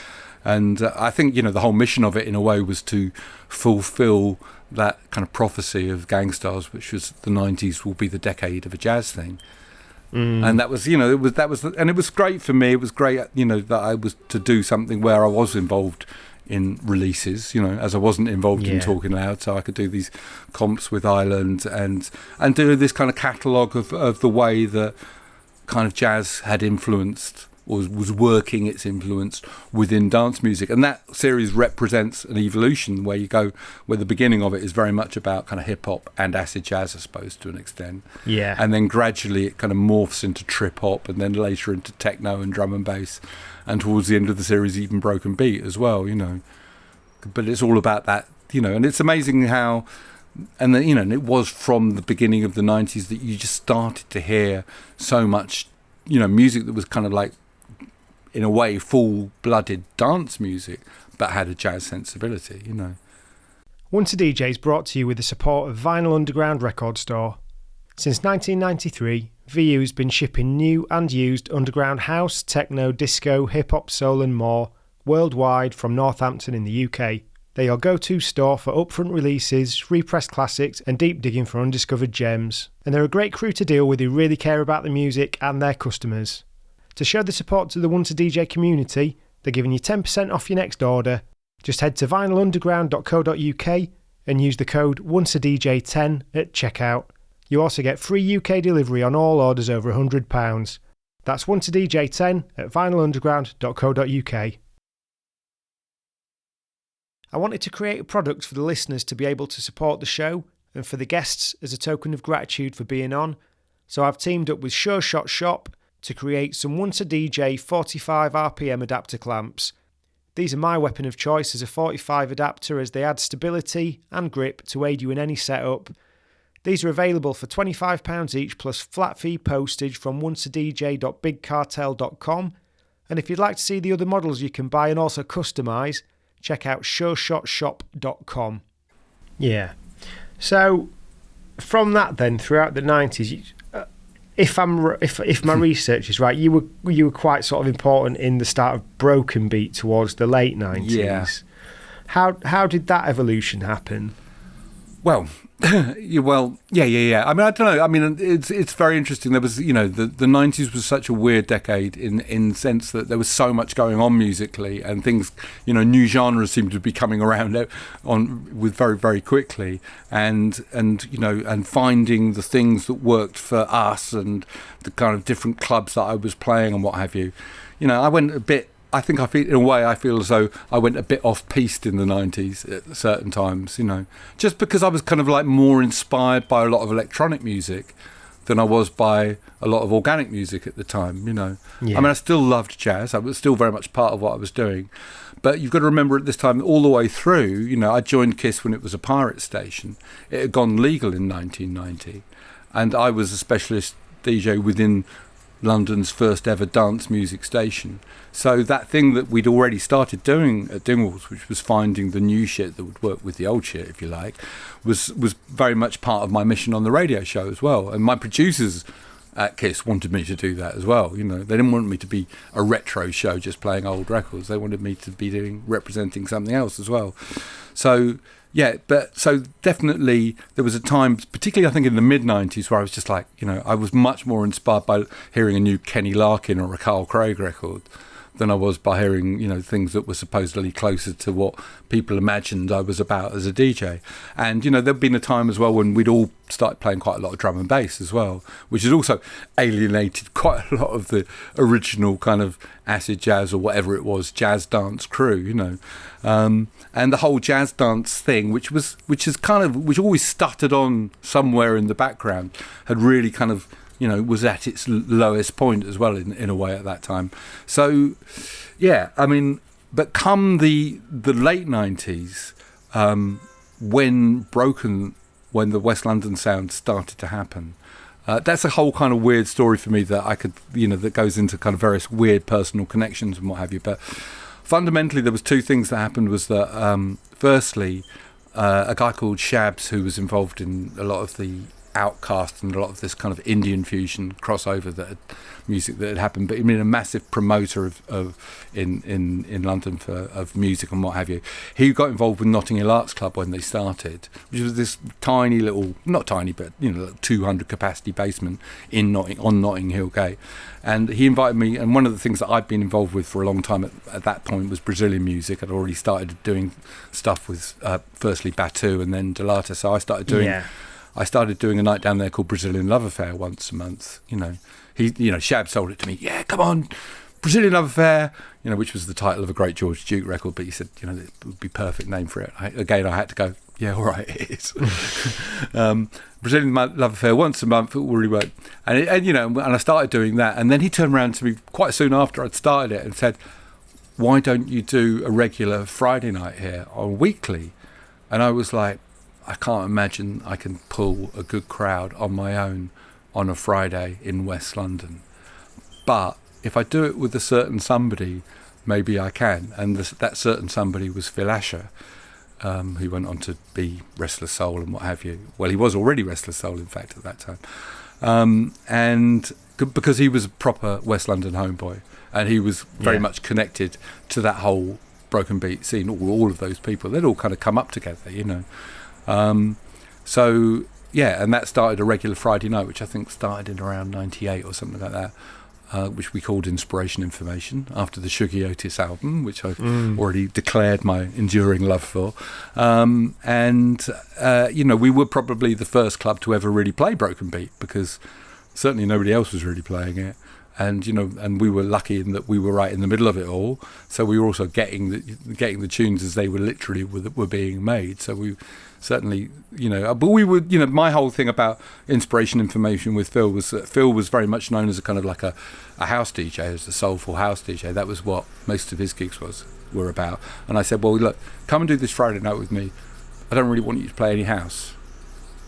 and I think the whole mission of it in a way was to fulfill that kind of prophecy of Gangstars, which was the 90s will be the decade of a jazz thing. And that was, and it was great for me. It was great, that I was to do something where I was involved in releases, as I wasn't involved in Talking Loud, so I could do these comps with Island and do this kind of catalogue of the way that kind of jazz had influenced, or was working its influence within dance music. And that series represents an evolution where the beginning of it is very much about kind of hip hop and acid jazz, I suppose, to an extent. Yeah. And then gradually it kind of morphs into trip hop, and then later into techno and drum and bass, and towards the end of the series even broken beat as well, But it's all about that, and it's amazing how, and it was from the beginning of the 90s that you just started to hear so much, music that was kind of like, in a way, full-blooded dance music, but had a jazz sensibility, Once a DJ is brought to you with the support of Vinyl Underground Record Store. Since 1993, VU's been shipping new and used underground house, techno, disco, hip-hop, soul and more worldwide from Northampton in the UK. They're your go-to store for upfront releases, repressed classics and deep digging for undiscovered gems. And they're a great crew to deal with who really care about the music and their customers. To show the support to the Once a DJ community, they're giving you 10% off your next order. Just head to vinylunderground.co.uk and use the code ONCEADJ10 at checkout. You also get free UK delivery on all orders over £100. That's ONCEADJ10 at vinylunderground.co.uk. I wanted to create a product for the listeners to be able to support the show and for the guests as a token of gratitude for being on. So I've teamed up with Sure Shot Shop to create some Once a DJ 45 RPM adapter clamps. These are my weapon of choice as a 45 adapter, as they add stability and grip to aid you in any setup. These are available for £25 each plus flat fee postage from onceadj.bigcartel.com. And if you'd like to see the other models you can buy and also customise, check out sureshotshop.com. Yeah. So from that then, throughout the 90s, if my research is right, you were quite sort of important in the start of broken beat towards the late 90s. Yeah. How did that evolution happen? Well, yeah. I mean, I don't know. I mean, it's very interesting. There was, the 90s was such a weird decade in the sense that there was so much going on musically, and things, new genres seemed to be coming around with very, very quickly, and finding the things that worked for us and the kind of different clubs that I was playing and what have you. I went a bit. I think in a way I feel as though I went a bit off-piste in the 90s at certain times, just because I was kind of like more inspired by a lot of electronic music than I was by a lot of organic music at the time, Yeah. I mean, I still loved jazz. I was still very much part of what I was doing. But you've got to remember at this time, all the way through, I joined KISS when it was a pirate station. It had gone legal in 1990. And I was a specialist DJ within London's first ever dance music station. So that thing that we'd already started doing at Dingwalls, which was finding the new shit that would work with the old shit, if you like, was very much part of my mission on the radio show as well. And my producers at KISS wanted me to do that as well. They didn't want me to be a retro show just playing old records. They wanted me to be representing something else as well. So yeah, so definitely there was a time, particularly I think in the mid-90s, where I was just like, I was much more inspired by hearing a new Kenny Larkin or a Carl Craig record than I was by hearing, things that were supposedly closer to what people imagined I was about as a DJ. And, there'd been a time as well when we'd all started playing quite a lot of drum and bass as well, which has also alienated quite a lot of the original kind of acid jazz or whatever it was, jazz dance crew, and the whole jazz dance thing, which always stuttered on somewhere in the background, had really kind of, was at its lowest point as well in a way at that time. So, yeah, I mean, but come the late 90s, when the West London sound started to happen, that's a whole kind of weird story for me that I could, that goes into kind of various weird personal connections and what have you. But fundamentally, there was two things that happened. Was that firstly, a guy called Shabs, who was involved in a lot of the Outcast and a lot of this kind of Indian fusion crossover music that had happened, but I mean a massive promoter in London of music and what have you. He got involved with Notting Hill Arts Club when they started, which was this tiny little, not tiny, but 200 capacity basement on Notting Hill Gate. And he invited me, and one of the things that I'd been involved with for a long time at that point was Brazilian music. I'd already started doing stuff with firstly Batu and then Delata, so I started doing a night down there called Brazilian Love Affair once a month. Shab sold it to me. Yeah, come on, Brazilian Love Affair. Which was the title of a great George Duke record. But he said, it would be perfect name for it. I had to go. Yeah, all right, it is. Brazilian Love Affair once a month. It already worked. And I started doing that. And then he turned around to me quite soon after I'd started it and said, "Why don't you do a regular Friday night here or weekly?" And I was like, I can't imagine I can pull a good crowd on my own on a Friday in West London. But if I do it with a certain somebody, maybe I can. And that certain somebody was Phil Asher, who went on to be Restless Soul and what have you. Well, he was already Restless Soul, in fact, at that time. Because he was a proper West London homeboy, and he was very much connected to that whole broken beat scene, all of those people. They'd all kind of come up together, So yeah, and that started a regular Friday night, which I think started in around 98 or something like that, which we called Inspiration Information, after the Shuggy Otis album, which I've already declared my enduring love for. We were probably the first club to ever really play broken beat, because certainly nobody else was really playing it. And and we were lucky in that we were right in the middle of it all. So we were also getting the tunes as they were literally were being made. So we certainly, but we would, my whole thing about inspiration information with Phil was that Phil was very much known as a kind of like a house DJ, as a soulful house DJ. That was what most of his gigs were about. And I said, well, look, come and do this Friday night with me. I don't really want you to play any house.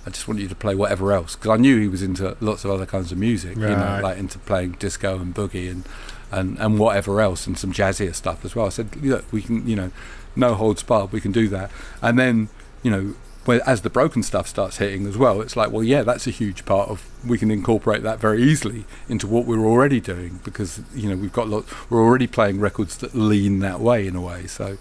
I just want you to play whatever else, because I knew he was into lots of other kinds of music, right. Like into playing disco and boogie and whatever else, and some jazzier stuff as well. I said, look, we can, no holds barred, we can do that. And then, as the broken stuff starts hitting as well, it's like, well, yeah, that's a huge part of, we can incorporate that very easily into what we're already doing, because we're already playing records that lean that way in a way. So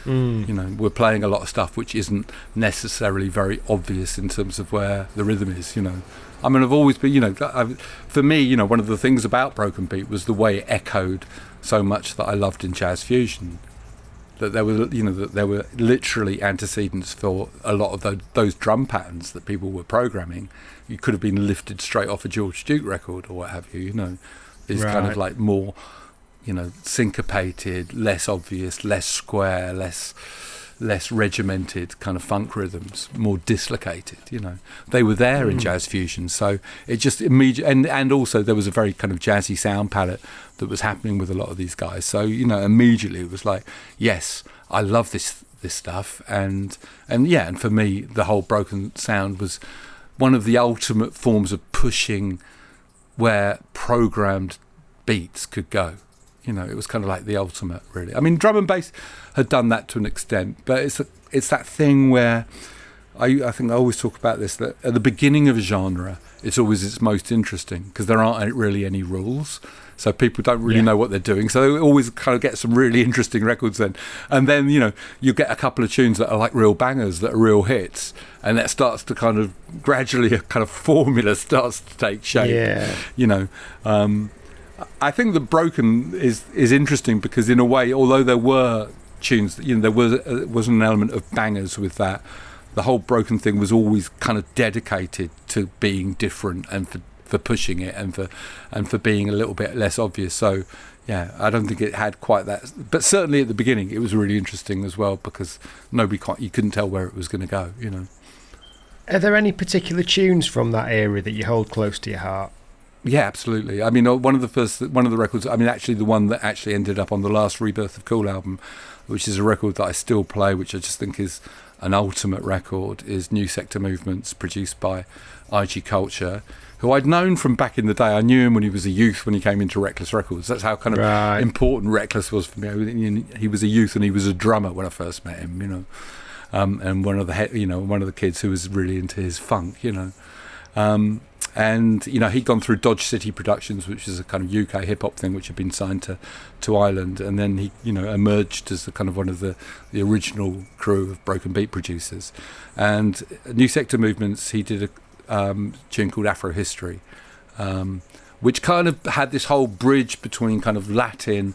we're playing a lot of stuff which isn't necessarily very obvious in terms of where the rhythm is. I mean, I've always been, for me, one of the things about Broken Beat was the way it echoed so much that I loved in jazz fusion. That there were literally antecedents for a lot of those drum patterns that people were programming. You could have been lifted straight off a George Duke record or what have you. Is right. kind of like more, syncopated, less obvious, less square, less regimented kind of funk rhythms, more dislocated. They were there in jazz fusion, so it just immediately, and also there was a very kind of jazzy sound palette that was happening with a lot of these guys. So immediately it was like, yes, I love this stuff, and for me the whole broken sound was one of the ultimate forms of pushing where programmed beats could go. It was kind of like the ultimate, really. I mean, drum and bass had done that to an extent, but it's that thing where I think I always talk about this, that at the beginning of a genre, it's always its most interesting, because there aren't really any rules. So people don't really know what they're doing. So they always kind of get some really interesting records then. And then, you get a couple of tunes that are like real bangers, that are real hits. And that starts to kind of gradually, a kind of formula starts to take shape. Yeah. I think the broken is interesting because, in a way, although there were tunes, there was an element of bangers with that. The whole broken thing was always kind of dedicated to being different and for pushing it and for being a little bit less obvious. So, yeah, I don't think it had quite that. But certainly at the beginning, it was really interesting as well, because you couldn't tell where it was going to go. Are there any particular tunes from that era that you hold close to your heart? Yeah, absolutely. I mean, one of the records, I mean, actually the one that actually ended up on the last Rebirth of Cool album, which is a record that I still play, which I just think is an ultimate record, is New Sector Movements, produced by IG Culture, who I'd known from back in the day. I knew him when he was a youth, when he came into Reckless Records. That's how kind of important Reckless was for me. He was a youth and he was a drummer when I first met him, and one of the kids who was really into his funk, And he'd gone through Dodge City Productions, which is a kind of UK hip hop thing, which had been signed to Ireland, and then he emerged as the kind of one of the original crew of Broken Beat producers. And New Sector Movements, he did a tune called Afro History, which kind of had this whole bridge between kind of Latin,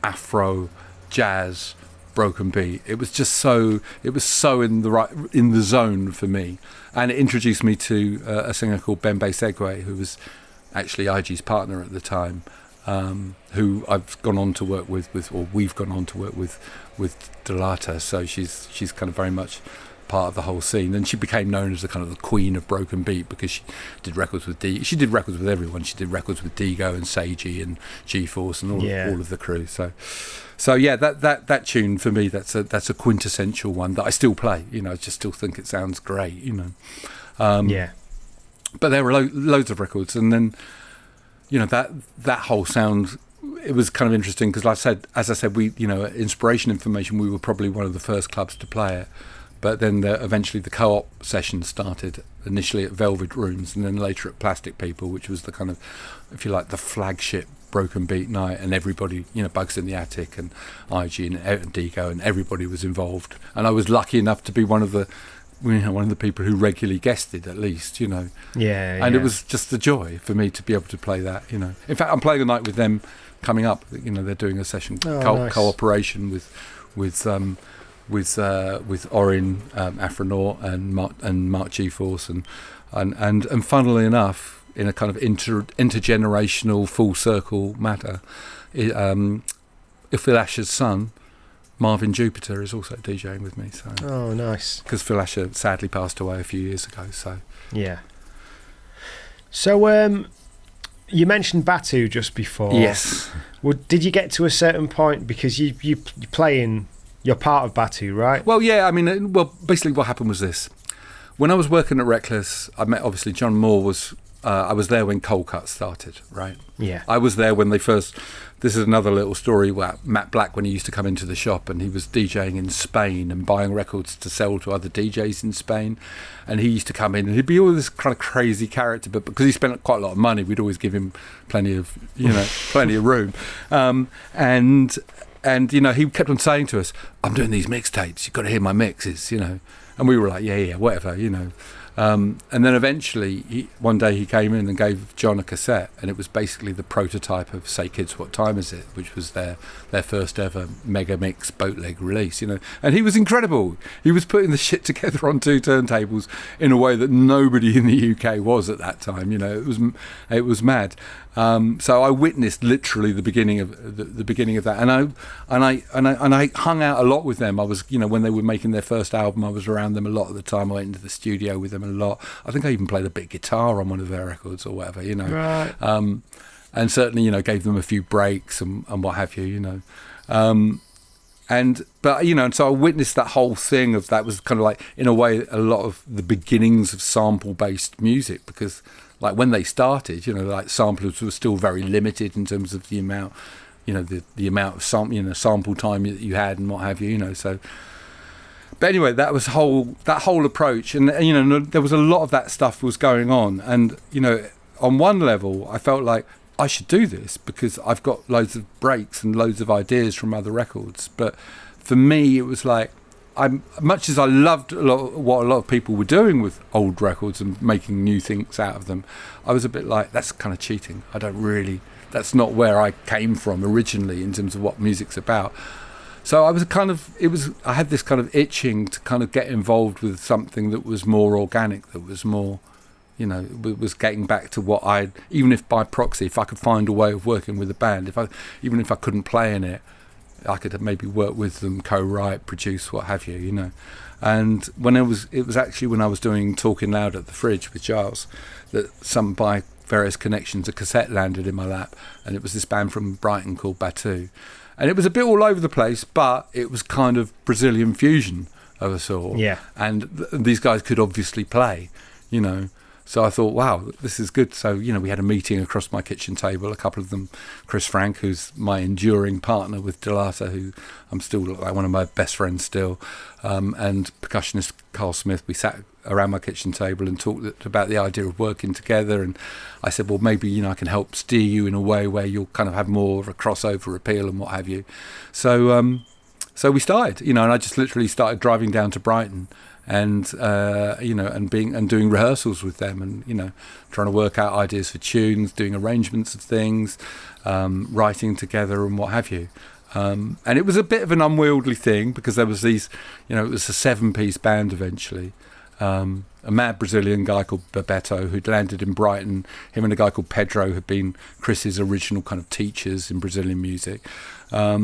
Afro, jazz, Broken Beat. It was so in the zone for me. And it introduced me to a singer called Bembe Segwe, who was actually IG's partner at the time, who I've gone on to work with, or we've gone on to work with Delata. So she's kind of very much part of the whole scene, and she became known as the kind of the queen of Broken Beat, because she did records with she did records with everyone. She did records with Digo and Seiji and G-Force and all of the crew. So yeah, that tune for me, that's a quintessential one that I still play. I just still think it sounds great. But there were loads of records, and then that whole sound. It was kind of interesting because, as I said, we Inspiration Information, we were probably one of the first clubs to play it. But then eventually the co-op sessions started, initially at Velvet Rooms and then later at Plastic People, which was the kind of, if you like, the flagship Broken Beat night, and everybody, Bugs in the Attic and IG and Digo, and everybody was involved. And I was lucky enough to be one of the people who regularly guested, at least, And it was just a joy for me to be able to play that, In fact, I'm playing a night with them coming up. They're doing a session cooperation with Orin Afronaut and Mark G-Force, and funnily enough, in a kind of intergenerational full circle matter, Phil Asher's son, Marvin Jupiter, is also DJing with me. So, oh, nice. Because Phil Asher sadly passed away a few years ago. So yeah. So you mentioned Batu just before. Yes. Well, did you get to a certain point, because you play in, you're part of Batu, right? Well, yeah. I mean, basically what happened was this. When I was working at Reckless, I met obviously John Moore. I was there when Cold Cut started, right? Yeah. I was there when they first. This is another little story where Matt Black, when he used to come into the shop, and he was DJing in Spain and buying records to sell to other DJs in Spain, and he used to come in and he'd be all this kind of crazy character, but because he spent quite a lot of money, we'd always give him plenty of room, and he kept on saying to us, "I'm doing these mixtapes. You've got to hear my mixes," and we were like, yeah, whatever, And then eventually, one day he came in and gave John a cassette, and it was basically the prototype of "Say Kids, What Time Is It?", which was their first ever mega mix bootleg release, And he was incredible. He was putting the shit together on 2 turntables in a way that nobody in the UK was at that time. It was mad. So I witnessed literally the beginning of that, and I hung out a lot with them. I was, when they were making their first album, I was around them a lot of the time. I went into the studio with them a lot. I think I even played a bit of guitar on one of their records or whatever, Right. And certainly, gave them a few breaks and what have you, And so I witnessed that whole thing of that was kind of like, in a way, a lot of the beginnings of sample-based music, because like when they started, like samplers were still very limited in terms of the amount, the amount of sample time that you had and what have you, So, but anyway, that whole approach, and there was a lot of that stuff was going on, and on one level, I felt like I should do this because I've got loads of breaks and loads of ideas from other records. But for me, it was like, much as I loved what a lot of people were doing with old records and making new things out of them, I was a bit like, that's kind of cheating. That's not where I came from originally in terms of what music's about. So I had this kind of itching to kind of get involved with something that was more organic, that was more, was getting back to what even if by proxy, if I could find a way of working with a band, even if I couldn't play in it, I could maybe work with them, co-write, produce, what have you, And when it was actually when I was doing Talking Loud at the Fridge with Giles, that by various connections, a cassette landed in my lap, and it was this band from Brighton called Batu. And it was a bit all over the place, but it was kind of Brazilian fusion of a sort. Yeah. And these guys could obviously play, So I thought, wow, this is good. So, we had a meeting across my kitchen table, a couple of them, Chris Frank, who's my enduring partner with Delata, who I'm still like one of my best friends still, and percussionist Carl Smith. We sat around my kitchen table and talked about the idea of working together. And I said, well, maybe, I can help steer you in a way where you'll kind of have more of a crossover appeal and what have you. So we started, and I just literally started driving down to Brighton and and doing rehearsals with them, and trying to work out ideas for tunes, doing arrangements of things, writing together and what have you. And it was a bit of an unwieldy thing because there was these, it was a 7-piece band eventually. A mad Brazilian guy called Bebeto who'd landed in Brighton. Him and a guy called Pedro had been Chris's original kind of teachers in Brazilian music, a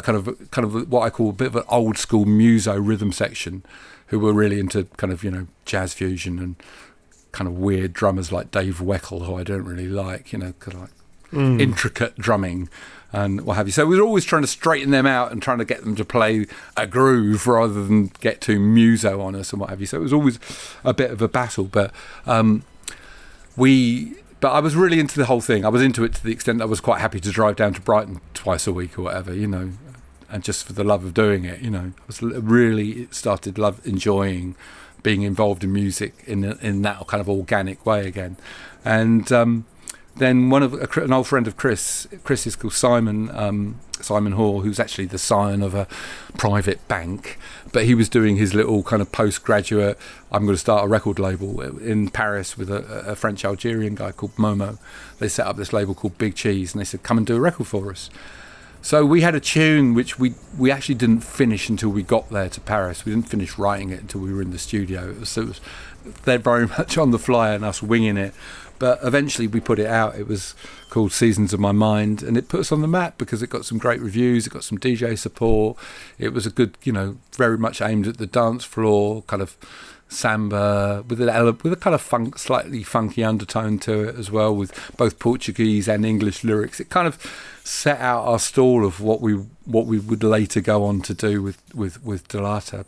kind of what I call a bit of an old school muso rhythm section, who were really into kind of jazz fusion and kind of weird drummers like Dave Weckl, who I don't really like, kind of like intricate drumming and what have you. So we were always trying to straighten them out and trying to get them to play a groove rather than get too muso on us and what have you. So it was always a bit of a battle, but But I was really into the whole thing. I was into it to the extent that I was quite happy to drive down to Brighton twice a week or whatever, and just for the love of doing it, I was really started enjoying being involved in music in that kind of organic way again. And then an old friend of Chris is called Simon Hall, who's actually the scion of a private bank, but he was doing his little kind of postgraduate, I'm going to start a record label in Paris with a French Algerian guy called Momo. They set up this label called Big Cheese, and they said, come and do a record for us. So we had a tune which we actually didn't finish until we got there to Paris. We didn't finish writing it until we were in the studio. It was they're very much on the fly and us winging it. But eventually we put it out. It was called Seasons of My Mind, and it put us on the map because it got some great reviews. It got some DJ support. It was a good, very much aimed at the dance floor, kind of samba with a kind of slightly funky undertone to it as well, with both Portuguese and English lyrics. It kind of set out our stall of what we would later go on to do with Delata.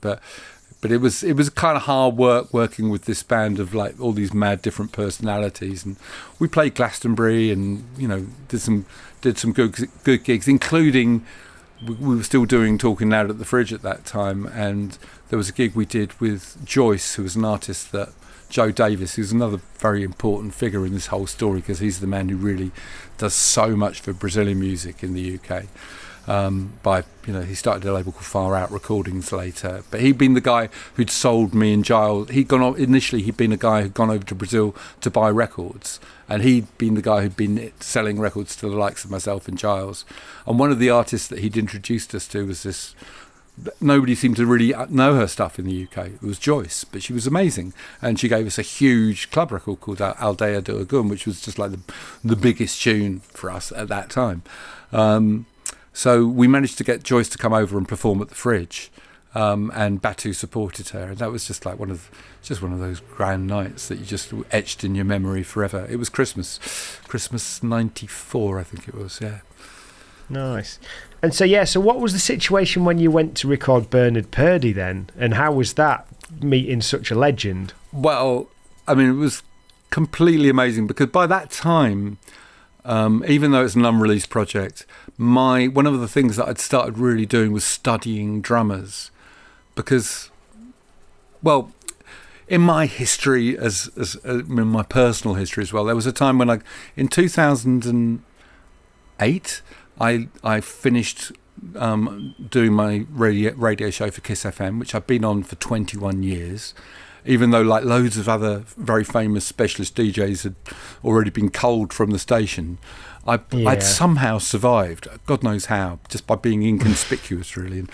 But it was kind of hard work working with this band of like all these mad different personalities, and we played Glastonbury and did some good gigs, including we were still doing Talking Loud at the Fridge at that time, and there was a gig we did with Joyce, who was an artist that Joe Davis, who's another very important figure in this whole story because he's the man who really does so much for Brazilian music in the UK. He started a label called Far Out Recordings later, but he'd been the guy who'd sold me and Giles. He'd been a guy who'd gone over to Brazil to buy records, and he'd been the guy who'd been selling records to the likes of myself and Giles. And one of the artists that he'd introduced us to was this. Nobody seemed to really know her stuff in the UK. It was Joyce, but she was amazing, and she gave us a huge club record called Aldeia do Agum, which was just like the biggest tune for us at that time. So we managed to get Joyce to come over and perform at the Fridge, and Batu supported her, and that was just like one of those grand nights that you just etched in your memory forever. It was Christmas '94, I think it was. Yeah. Nice. And so what was the situation when you went to record Bernard Purdie then, and how was that meeting such a legend? Well, I mean, it was completely amazing because by that time, even though it's an unreleased project, one of the things that I'd started really doing was studying drummers, because, well, in my history, as in my personal history as well, there was a time when in 2008, I finished doing my radio show for Kiss FM, which I've been on for 21 years. Even though like loads of other very famous specialist DJs had already been culled from the station, I'd somehow survived, God knows how, just by being inconspicuous really, and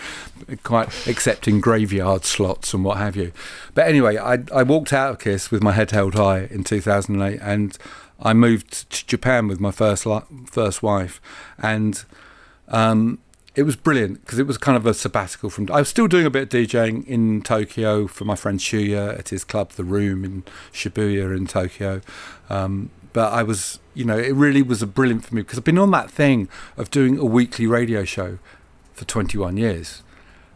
quite accepting graveyard slots and what have you. But anyway, I walked out of Kiss with my head held high in 2008, and I moved to Japan with my first wife, and it was brilliant because it was kind of a sabbatical from. I was still doing a bit of DJing in Tokyo for my friend Shuya at his club, The Room in Shibuya in Tokyo. But I was, it really was brilliant for me because I've been on that thing of doing a weekly radio show for 21 years.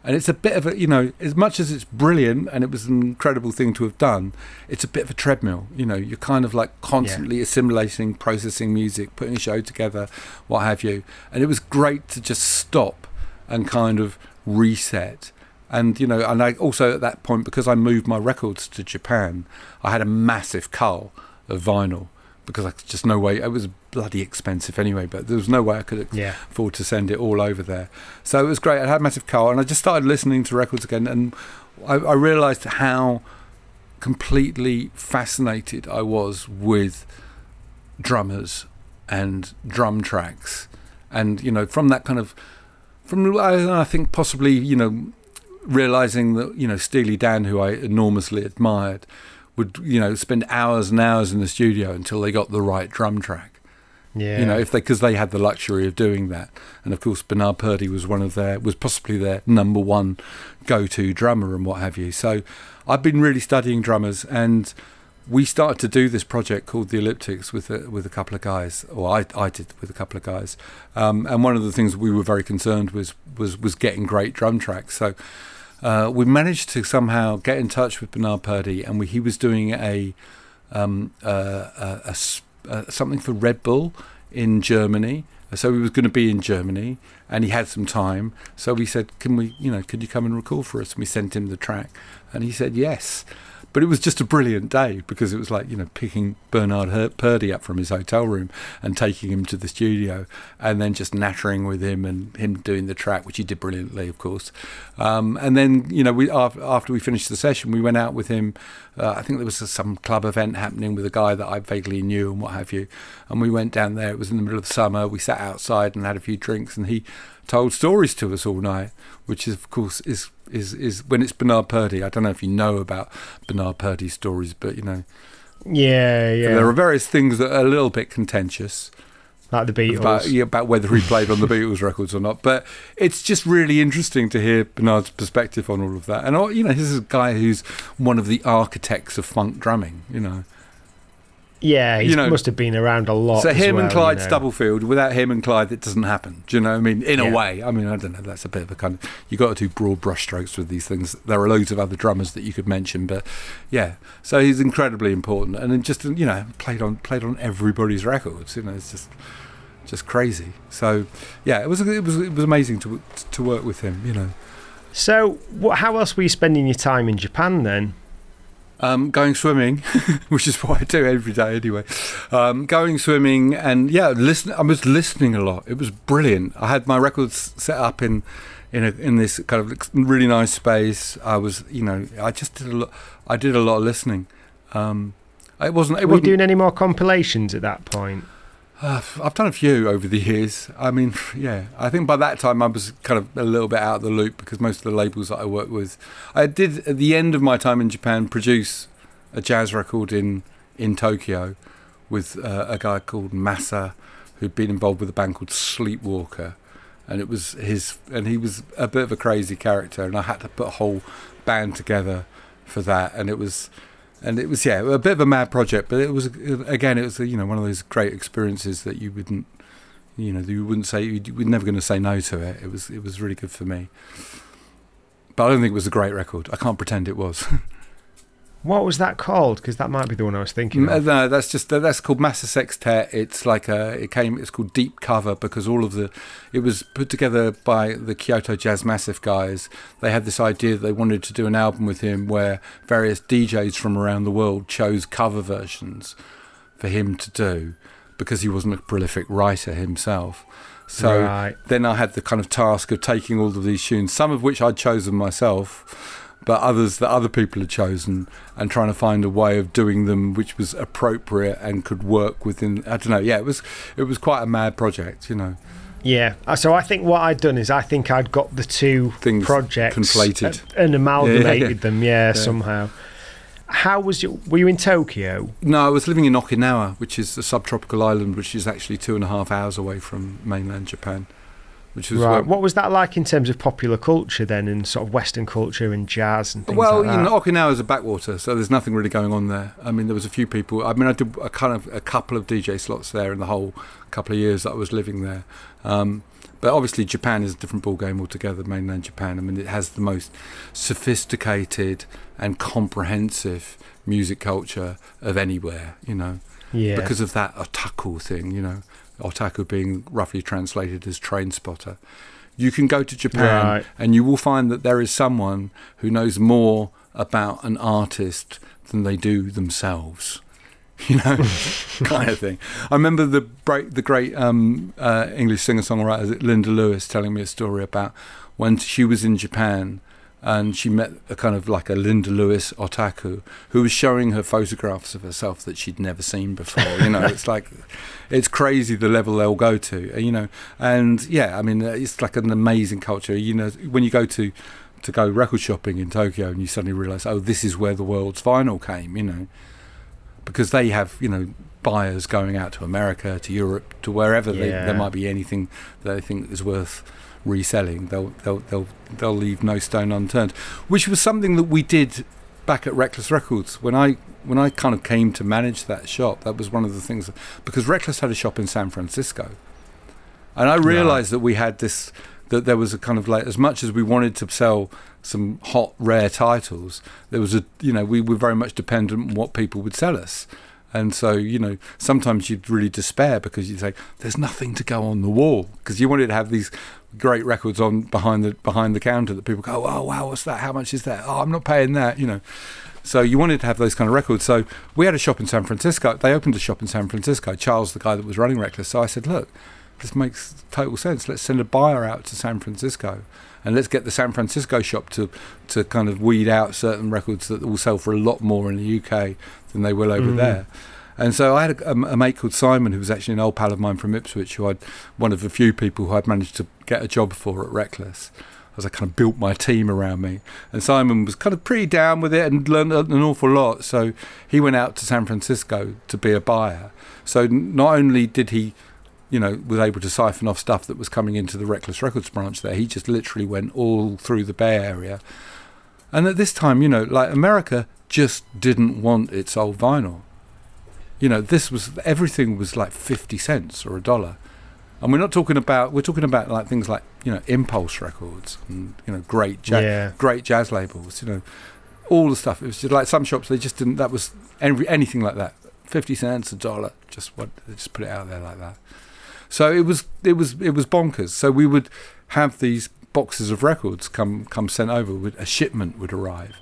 And it's a bit of a, as much as it's brilliant and it was an incredible thing to have done, it's a bit of a treadmill. You're kind of like constantly assimilating, processing music, putting a show together, what have you. And it was great to just stop and kind of reset. And, and I also at that point, because I moved my records to Japan, I had a massive cull of vinyl because just no way, it was bloody expensive anyway, but there was no way I could afford to send it all over there. So it was great. I had a massive car, and I just started listening to records again, and I realised how completely fascinated I was with drummers and drum tracks. And, from that kind of, I think possibly, realising that, Steely Dan, who I enormously admired, would, spend hours and hours in the studio until they got the right drum track. Yeah. Because they had the luxury of doing that. And of course, Bernard Purdie was was possibly their number one go-to drummer and what have you. So I've been really studying drummers, and we started to do this project called The Elliptics with a couple of guys, or I did with a couple of guys. And one of the things we were very concerned was getting great drum tracks. So we managed to somehow get in touch with Bernard Purdie, and he was doing something for Red Bull in Germany. So he was going to be in Germany, and he had some time. So we said, could you come and record for us? And we sent him the track, and he said yes. But it was just a brilliant day because it was like, picking Bernard Purdie up from his hotel room and taking him to the studio and then just nattering with him and him doing the track, which he did brilliantly, of course. And then, after we finished the session, we went out with him. I think there was some club event happening with a guy that I vaguely knew and what have you. And we went down there. It was in the middle of the summer. We sat outside and had a few drinks, and he told stories to us all night, which is, of course is when it's Bernard Purdie. I don't know if you know about Bernard Purdie's stories, but yeah, there are various things that are a little bit contentious. Like the Beatles. About whether he played on the Beatles records or not. But it's just really interesting to hear Bernard's perspective on all of that. And, this is a guy who's one of the architects of funk drumming, Yeah, he must have been around a lot. So him and Clyde Stubblefield, without him and Clyde, it doesn't happen. Do you know what I mean? In a way. I mean, I don't know. That's a bit of a kind of... You've got to do broad brushstrokes with these things. There are loads of other drummers that you could mention. But, yeah. So he's incredibly important. And then just, played on everybody's records. It's just crazy. So, yeah, it was amazing to work with him, So, how else were you spending your time in Japan then? Going swimming, which is what I do every day anyway. Going swimming and I was listening a lot. It was brilliant. I had my records set up in this kind of really nice space. I was, I just did a lot. I did a lot of listening. Were you doing any more compilations at that point? I've done a few over the years. I mean, yeah, I think by that time I was kind of a little bit out of the loop because most of the labels that I worked with, I did at the end of my time in Japan produce a jazz record in Tokyo with a guy called Masa, who'd been involved with a band called Sleepwalker, and he was a bit of a crazy character, and I had to put a whole band together for that, and it was a bit of a mad project, but it was one of those great experiences that you wouldn't say you were never going to say no to it. It was really good for me, but I don't think it was a great record. I can't pretend it was. What was that called? Because that might be the one I was thinking of. No, that's called Massa Sextet. It's like it's called Deep Cover because it was put together by the Kyoto Jazz Massive guys. They had this idea that they wanted to do an album with him where various DJs from around the world chose cover versions for him to do because he wasn't a prolific writer himself. So Then I had the kind of task of taking all of these tunes, some of which I'd chosen myself, but others that other people had chosen, and trying to find a way of doing them which was appropriate and could work within. I don't know. Yeah, it was quite a mad project, Yeah. So I think what I'd done is I'd got the two things projects conflated and amalgamated them. Yeah, somehow. How was were you in Tokyo? No, I was living in Okinawa, which is a subtropical island, which is actually 2.5 hours away from mainland Japan. Which was What was that like in terms of popular culture then, and sort of Western culture and jazz and things like that? Okinawa is a backwater, so there's nothing really going on there. I mean, there was a few people. I mean, I did a couple of DJ slots there in the whole couple of years that I was living there. But obviously, Japan is a different ballgame altogether. Mainland Japan. I mean, it has the most sophisticated and comprehensive music culture of anywhere. Yeah. Because of that otaku thing. Otaku being roughly translated as train spotter. You can go to Japan and you will find that there is someone who knows more about an artist than they do themselves. Kind of thing. I remember the great English singer-songwriter Linda Lewis telling me a story about when she was in Japan and she met a kind of like a Linda Lewis otaku who was showing her photographs of herself that she'd never seen before. It's like, it's crazy the level they'll go to, and yeah, I mean, it's like an amazing culture. When you go to go record shopping in Tokyo and you suddenly realise, oh, this is where the world's vinyl came, because they have, buyers going out to America, to Europe, to wherever there might be anything that they think is worth reselling. They'll leave no stone unturned, which was something that we did back at Reckless Records when I kind of came to manage that shop. That was one of the things, because Reckless had a shop in San Francisco, and I realized that we had this, that there was a kind of like, as much as we wanted to sell some hot rare titles, there was we were very much dependent on what people would sell us. And so, sometimes you'd really despair because you'd say, there's nothing to go on the wall, because you wanted to have these great records on behind the counter that people go, oh, wow, what's that? How much is that? Oh, I'm not paying that, So you wanted to have those kind of records. So we had a shop in San Francisco. They opened a shop in San Francisco. Charles, the guy that was running Reckless. So I said, look, this makes total sense. Let's send a buyer out to San Francisco and let's get the San Francisco shop to kind of weed out certain records that will sell for a lot more in the UK than they will over there. And so I had a mate called Simon, who was actually an old pal of mine from Ipswich, one of the few people who I'd managed to get a job for at Reckless, as I kind of built my team around me. And Simon was kind of pretty down with it and learned an awful lot. So he went out to San Francisco to be a buyer. So not only did he, was able to siphon off stuff that was coming into the Reckless Records branch there, he just literally went all through the Bay Area. And at this time, America just didn't want its old vinyl. Everything was like 50 cents or $1. And we're talking about like things like, Impulse records and, great jazz labels, all the stuff. It was just like some shops, they just didn't, that was anything like that. 50 cents, $1, they just put it out there like that. So it was bonkers. So we would have these boxes of records come sent over, a shipment would arrive.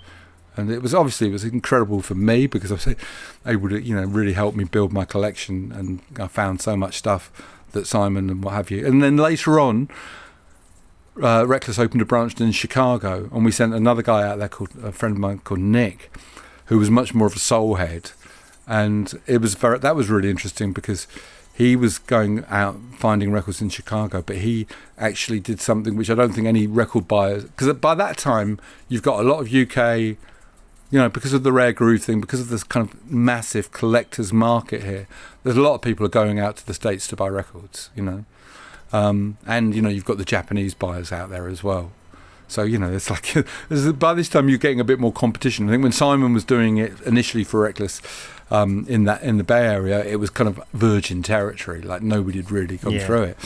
And it was incredible for me because I was able to, really help me build my collection, and I found so much stuff that Simon and what have you. And then later on, Reckless opened a branch in Chicago, and we sent another guy out there a friend of mine called Nick, who was much more of a soul head. And that was really interesting because he was going out finding records in Chicago, but he actually did something which I don't think any record buyers, because by that time you've got a lot of UK, because of the rare groove thing, because of this kind of massive collector's market here, there's a lot of people are going out to the States to buy records, and you've got the Japanese buyers out there as well. So it's like by this time you're getting a bit more competition. I think when Simon was doing it initially for Reckless in the Bay Area, it was kind of virgin territory, like nobody had really gone through it.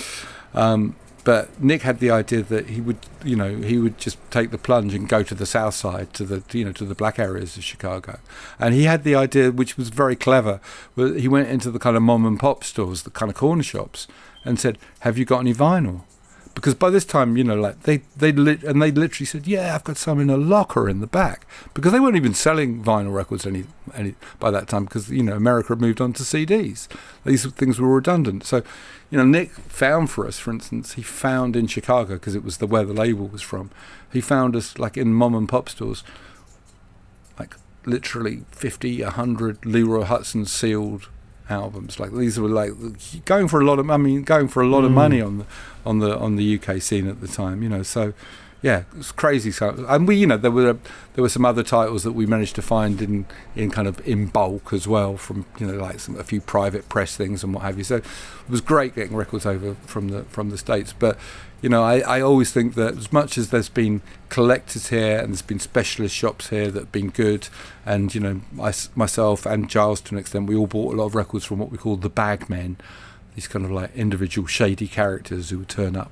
But Nick had the idea that he would just take the plunge and go to the south side, to the black areas of Chicago. And he had the idea, which was very clever, where he went into the kind of mom and pop stores, the kind of corner shops, and said, "Have you got any vinyl?" Because by this time, they literally said, "Yeah, I've got some in a locker in the back," because they weren't even selling vinyl records any by that time, because America had moved on to CDs. These things were redundant. So, Nick found for us, for instance, he found in Chicago, because it was where the label was from. He found us like in mom and pop stores, like literally 50, 100 Leroy Hudson sealed albums. Like these were like going for a lot of money on the UK scene at the time, so yeah, it was crazy. So, and we, there were some other titles that we managed to find in kind of in bulk as well, from like a few private press things and what have you. So it was great getting records over from the States. But I always think that as much as there's been collectors here and there's been specialist shops here that have been good, and myself and Giles to an extent, we all bought a lot of records from what we call the bag men, these kind of like individual shady characters who would turn up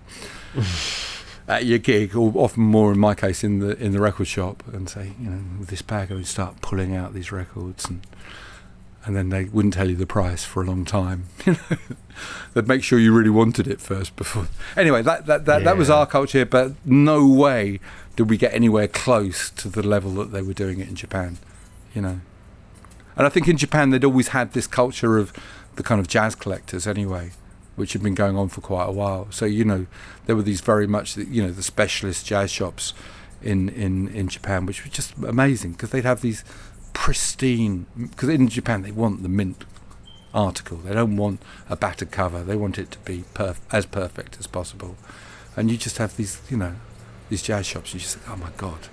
at your gig, or often more in my case in the record shop, and say, with this bag I would start pulling out these records, and then they wouldn't tell you the price for a long time. They'd make sure you really wanted it first before. Anyway, that was our culture, but no way did we get anywhere close to the level that they were doing it in Japan. And I think in Japan they'd always had this culture of the kind of jazz collectors anyway, which had been going on for quite a while. So there were these very much the specialist jazz shops in Japan, which were just amazing, because they'd have these pristine, because in Japan they want the mint article, they don't want a battered cover, they want it to be as perfect as possible. And you just have these these jazz shops, you just think, oh my god.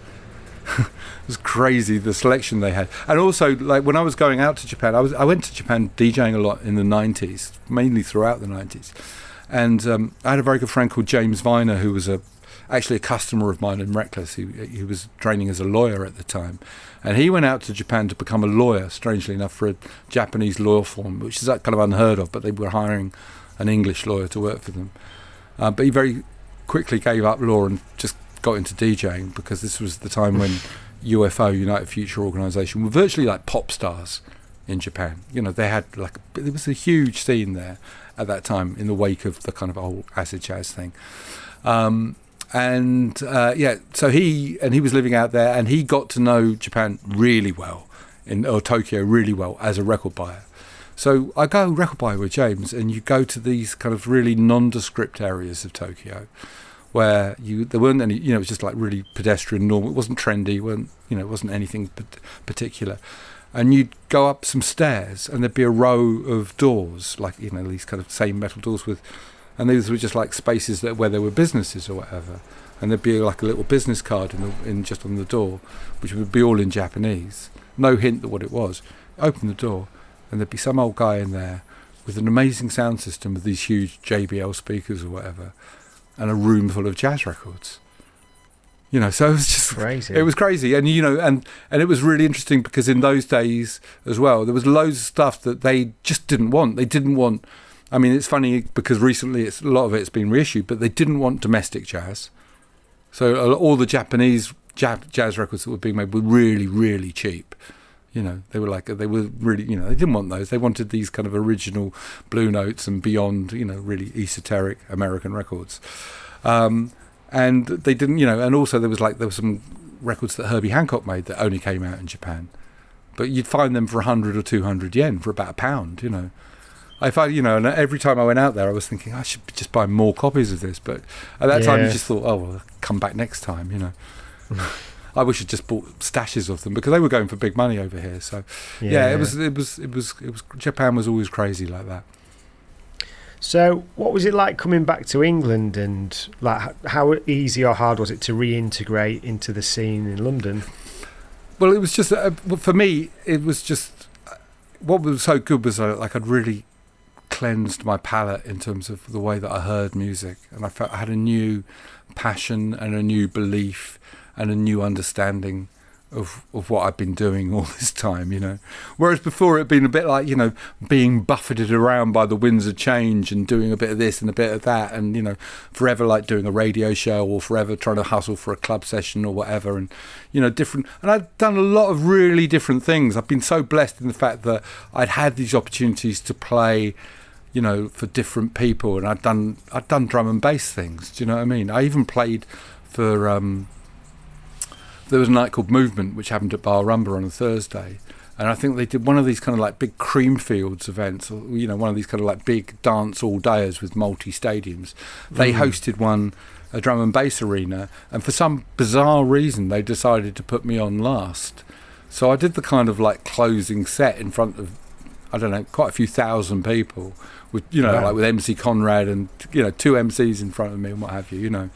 It was crazy the selection they had. And also, like when I was going out to Japan, I went to Japan DJing a lot in the 90s, mainly throughout the 90s, and I had a very good friend called James Viner, who was actually a customer of mine in Reckless. He was training as a lawyer at the time, and he went out to Japan to become a lawyer, strangely enough, for a Japanese law firm, which is kind of unheard of, but they were hiring an English lawyer to work for them. But he very quickly gave up law and just got into DJing, because this was the time when UFO, United Future Organisation, were virtually like pop stars in Japan. They had there was a huge scene there at that time in the wake of the kind of old acid jazz thing. So he was living out there, and he got to know Japan really well, or Tokyo really well, as a record buyer. So I go record buy with James, and you go to these kind of really nondescript areas of Tokyo, where there weren't any, it was just like really pedestrian, normal. It wasn't trendy, it wasn't anything particular. and you'd go up some stairs and there'd be a row of doors, like, you know, these kind of same metal doors and these were just like spaces where there were businesses or whatever, and there'd be like a little business card in just on the door, which would be all in Japanese, no hint at what it was. Open the door and there'd be some old guy in there with an amazing sound system with these huge JBL speakers or whatever, and a room full of jazz records. You know, so it was just crazy. It was crazy, and you know, and it was really interesting because in those days as well, there was loads of stuff that they just didn't want. They didn't want. I mean, it's funny because recently a lot of it's been reissued, but they didn't want domestic jazz. So all the Japanese jazz records that were being made were really, really cheap. You know, they were really, you know, they didn't want those. They wanted these kind of original Blue Notes and beyond, you know, really esoteric American records. And they didn't, you know, and also there were some records that Herbie Hancock made that only came out in Japan, but you'd find them for 100 or 200 yen for about £1, you know. You know, and every time I went out there, I was thinking I should just buy more copies of this, but at that time you just thought, oh, well, I'll come back next time, you know. I wish I'd just bought stashes of them because they were going for big money over here. So it was Japan was always crazy like that. So what was it like coming back to England, and like how easy or hard was it to reintegrate into the scene in London? Well, it was just for me. It was just what was so good was like I'd really cleansed my palette in terms of the way that I heard music, and I felt I had a new passion and a new belief and a new understanding of what I've been doing all this time, you know. Whereas before it'd been a bit like, you know, being buffeted around by the winds of change and doing a bit of this and a bit of that, and, you know, forever like doing a radio show or forever trying to hustle for a club session or whatever, and, you know, different. And I've done a lot of really different things. I've been so blessed in the fact that I'd had these opportunities to play, you know, for different people, and I'd done drum and bass things. Do you know what I mean? I even played for there was a night called Movement, which happened at Bar Rumba on a Thursday, and I think they did one of these kind of like big Creamfields events, or, you know, one of these kind of like big dance all-dayers with multi-stadiums. They hosted one, a drum and bass arena, and for some bizarre reason they decided to put me on last. So I did the kind of like closing set in front of, I don't know, quite a few thousand people, with, you know, like with MC Conrad and, you know, 2 MCs in front of me and what have you, you know.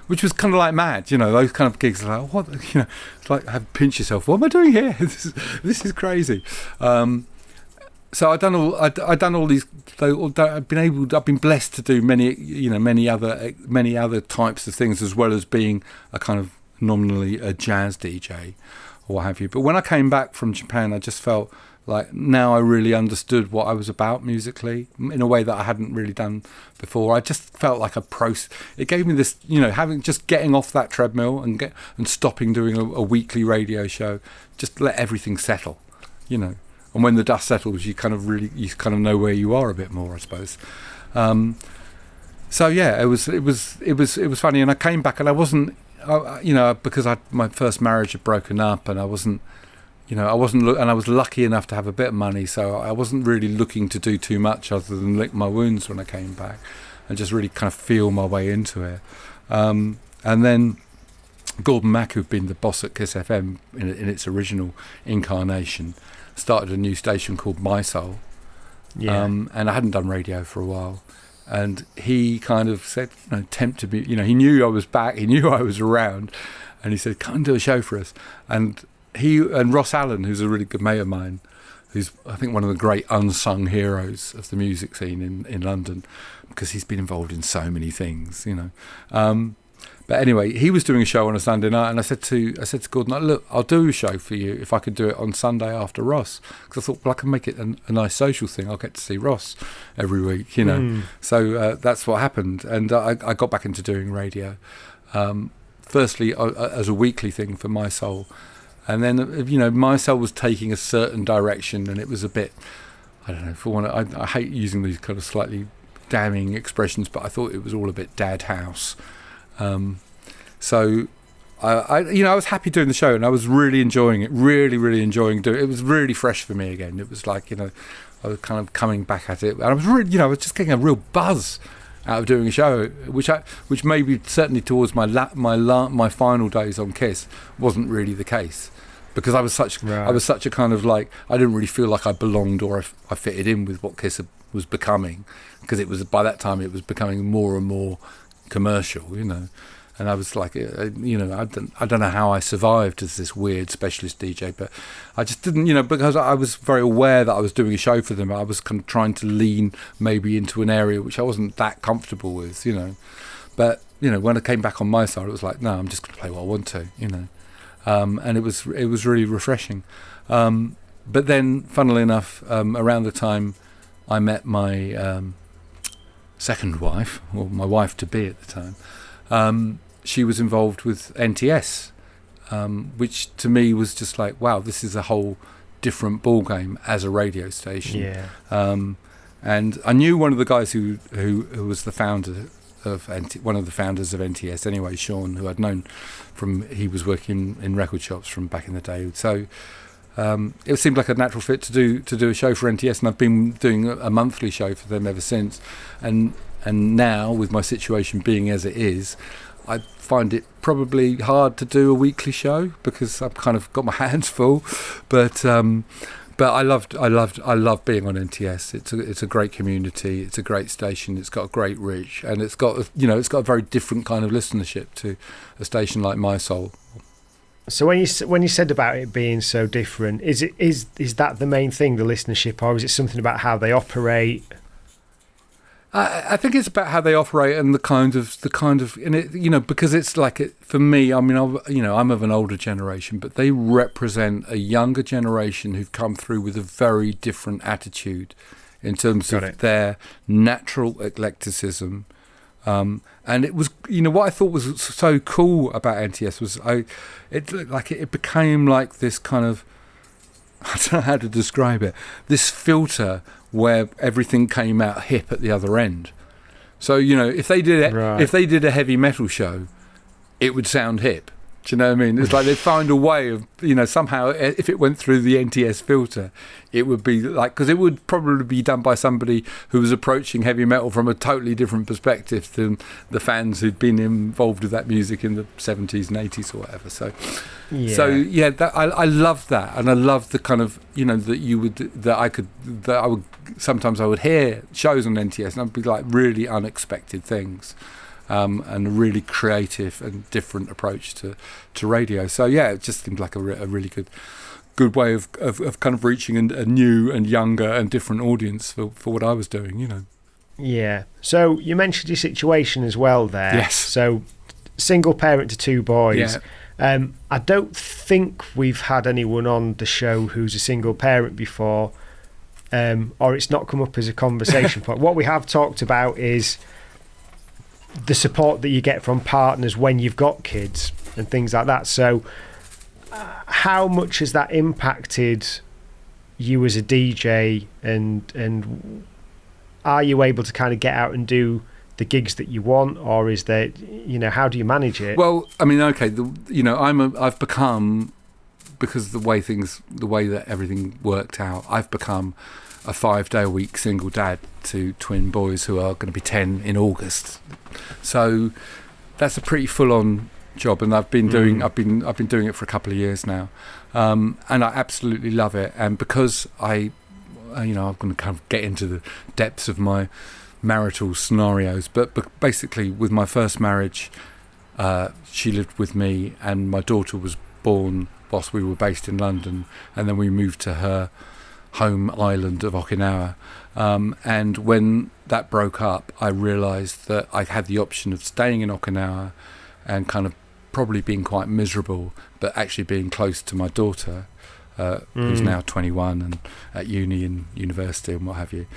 Which was kind of like mad, you know, those kind of gigs are like, what, you know, it's like, have pinch yourself, what am I doing here? This is crazy. So I've done all these, I've been blessed to do many other types of things, as well as being a kind of nominally a jazz DJ or what have you. But when I came back from Japan, I just felt like now I really understood what I was about musically in a way that I hadn't really done before. I just felt like it gave me this, you know, getting off that treadmill and stopping doing a weekly radio show, just let everything settle, you know. And when the dust settles, you kind of know where you are a bit more, I suppose. So yeah, it was funny, and I came back and I wasn't, you know, because my first marriage had broken up, and I wasn't. You know, and I was lucky enough to have a bit of money, so I wasn't really looking to do too much other than lick my wounds when I came back and just really kind of feel my way into it. And then Gordon Mack, who'd been the boss at Kiss FM in its original incarnation, started a new station called My Soul. Yeah. And I hadn't done radio for a while. And he kind of said, you know, tempted me, you know, he knew I was back, he knew I was around, and he said, come and do a show for us. And he and Ross Allen, who's a really good mate of mine, who's I think one of the great unsung heroes of the music scene in London, because he's been involved in so many things, you know. But anyway, he was doing a show on a Sunday night, and I said to Gordon, look, I'll do a show for you if I could do it on Sunday after Ross, because I thought, well, I can make it a nice social thing. I'll get to see Ross every week, you know. So that's what happened, and I got back into doing radio. Firstly, as a weekly thing for My Soul. And then, you know, My Soul was taking a certain direction, and it was a bit, I don't know, I hate using these kind of slightly damning expressions, but I thought it was all a bit dad house. So I was happy doing the show, and I was really enjoying it, really enjoying doing it. It was really fresh for me again. It was like, you know, I was kind of coming back at it, and I was really, you know, I was just getting a real buzz out of doing a show, which maybe certainly towards my final days on Kiss wasn't really the case. because I was such a kind of like, I didn't really feel like I belonged or I fitted in with what Kiss was becoming, because it was, by that time it was becoming more and more commercial, you know. And I was like, you know, I don't know how I survived as this weird specialist DJ, but I just didn't, you know, because I was very aware that I was doing a show for them. I was kind of trying to lean maybe into an area which I wasn't that comfortable with, you know. But, you know, when I came back on my side, it was like, no, I'm just going to play what I want to, you know. And it was really refreshing. But then, funnily enough, around the time I met my second wife, or my wife-to-be at the time, she was involved with NTS, which to me was just like, wow, this is a whole different ball game as a radio station. Yeah. And I knew one of the guys who was the founder of one of the founders of NTS anyway, Sean, who I'd known from, he was working in record shops from back in the day. So it seemed like a natural fit to do a show for NTS, and I've been doing a monthly show for them ever since. And now, with my situation being as it is, I find it probably hard to do a weekly show because I've kind of got my hands full. But I love being on NTS. It's a great community. It's a great station. It's got a great reach, and it's got a very different kind of listenership to a station like My Soul. So when you said about it being so different, is that the main thing, the listenership, or is it something about how they operate? I think it's about how they operate and the kind of, and it, you know, because it's like for me. I mean, I'm of an older generation, but they represent a younger generation who've come through with a very different attitude in terms of their natural eclecticism. And it was, you know, what I thought was so cool about NTS was it became like this kind of, I don't know how to describe it, this filter where everything came out hip at the other end. So, you know, if they did a heavy metal show, it would sound hip. Do you know what I mean? It's like they find a way of, you know, somehow if it went through the NTS filter, it would be like, because it would probably be done by somebody who was approaching heavy metal from a totally different perspective than the fans who'd been involved with that music in the 70s and 80s or whatever. So I love that, and I love the kind of, you know, sometimes I would hear shows on NTS and I'd be like really unexpected things. And a really creative and different approach to radio. So yeah, it just seemed like a really good way of kind of reaching a new and younger and different audience for what I was doing, you know. Yeah. So you mentioned your situation as well there. Yes. So single parent to two boys. Yeah. I don't think we've had anyone on the show who's a single parent before, or it's not come up as a conversation point. What we have talked about is the support that you get from partners when you've got kids and things like that. So how much has that impacted you as a DJ, and are you able to kind of get out and do the gigs that you want, or is there, you know, how do you manage it? Well, I mean, okay, you know, I've become, because the way that everything worked out, I've become a 5-day-a-week single dad to twin boys who are going to be 10 in August. So that's a pretty full-on job, and I've been doing it for a couple of years now, and I absolutely love it. And because I'm going to kind of get into the depths of my marital scenarios, but basically with my first marriage, she lived with me, and my daughter was born whilst we were based in London, and then we moved to her home island of Okinawa, and when that broke up, I realised that I had the option of staying in Okinawa and kind of probably being quite miserable, but actually being close to my daughter, who's now 21 and at uni and university and what have you,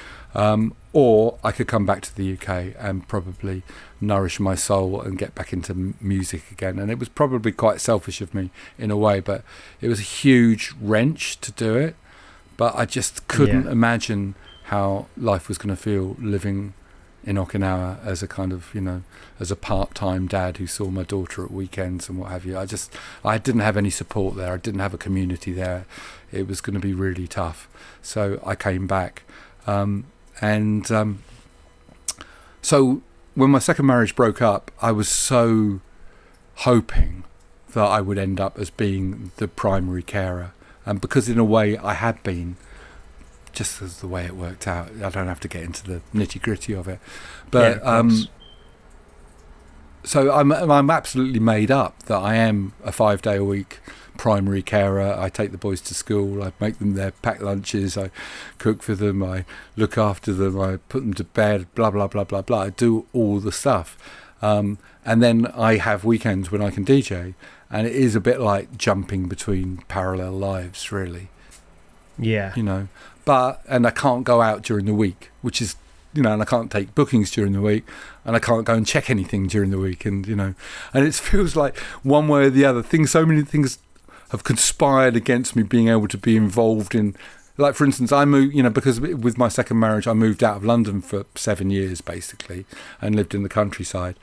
or I could come back to the UK and probably nourish my soul and get back into music again. And it was probably quite selfish of me in a way, but it was a huge wrench to do it. But I just couldn't imagine how life was going to feel living in Okinawa as a kind of, you know, as a part-time dad who saw my daughter at weekends and what have you. I didn't have any support there. I didn't have a community there. It was going to be really tough. So I came back. So when my second marriage broke up, I was so hoping that I would end up as being the primary carer. And because in a way I had been, just as the way it worked out, I don't have to get into the nitty gritty of it. But so I'm absolutely made up that I am a 5-day-a-week primary carer. I take the boys to school, I make them their packed lunches, I cook for them, I look after them, I put them to bed, blah, blah, blah, blah, blah. I do all the stuff. And then I have weekends when I can DJ. And it is a bit like jumping between parallel lives, really. Yeah. You know, and I can't go out during the week, which is, you know, and I can't take bookings during the week, and I can't go and check anything during the week. And, you know, and it feels like one way or the other, so many things have conspired against me being able to be involved in, like, for instance, I moved, you know, because with my second marriage, I moved out of London for 7 years, basically, and lived in the countryside.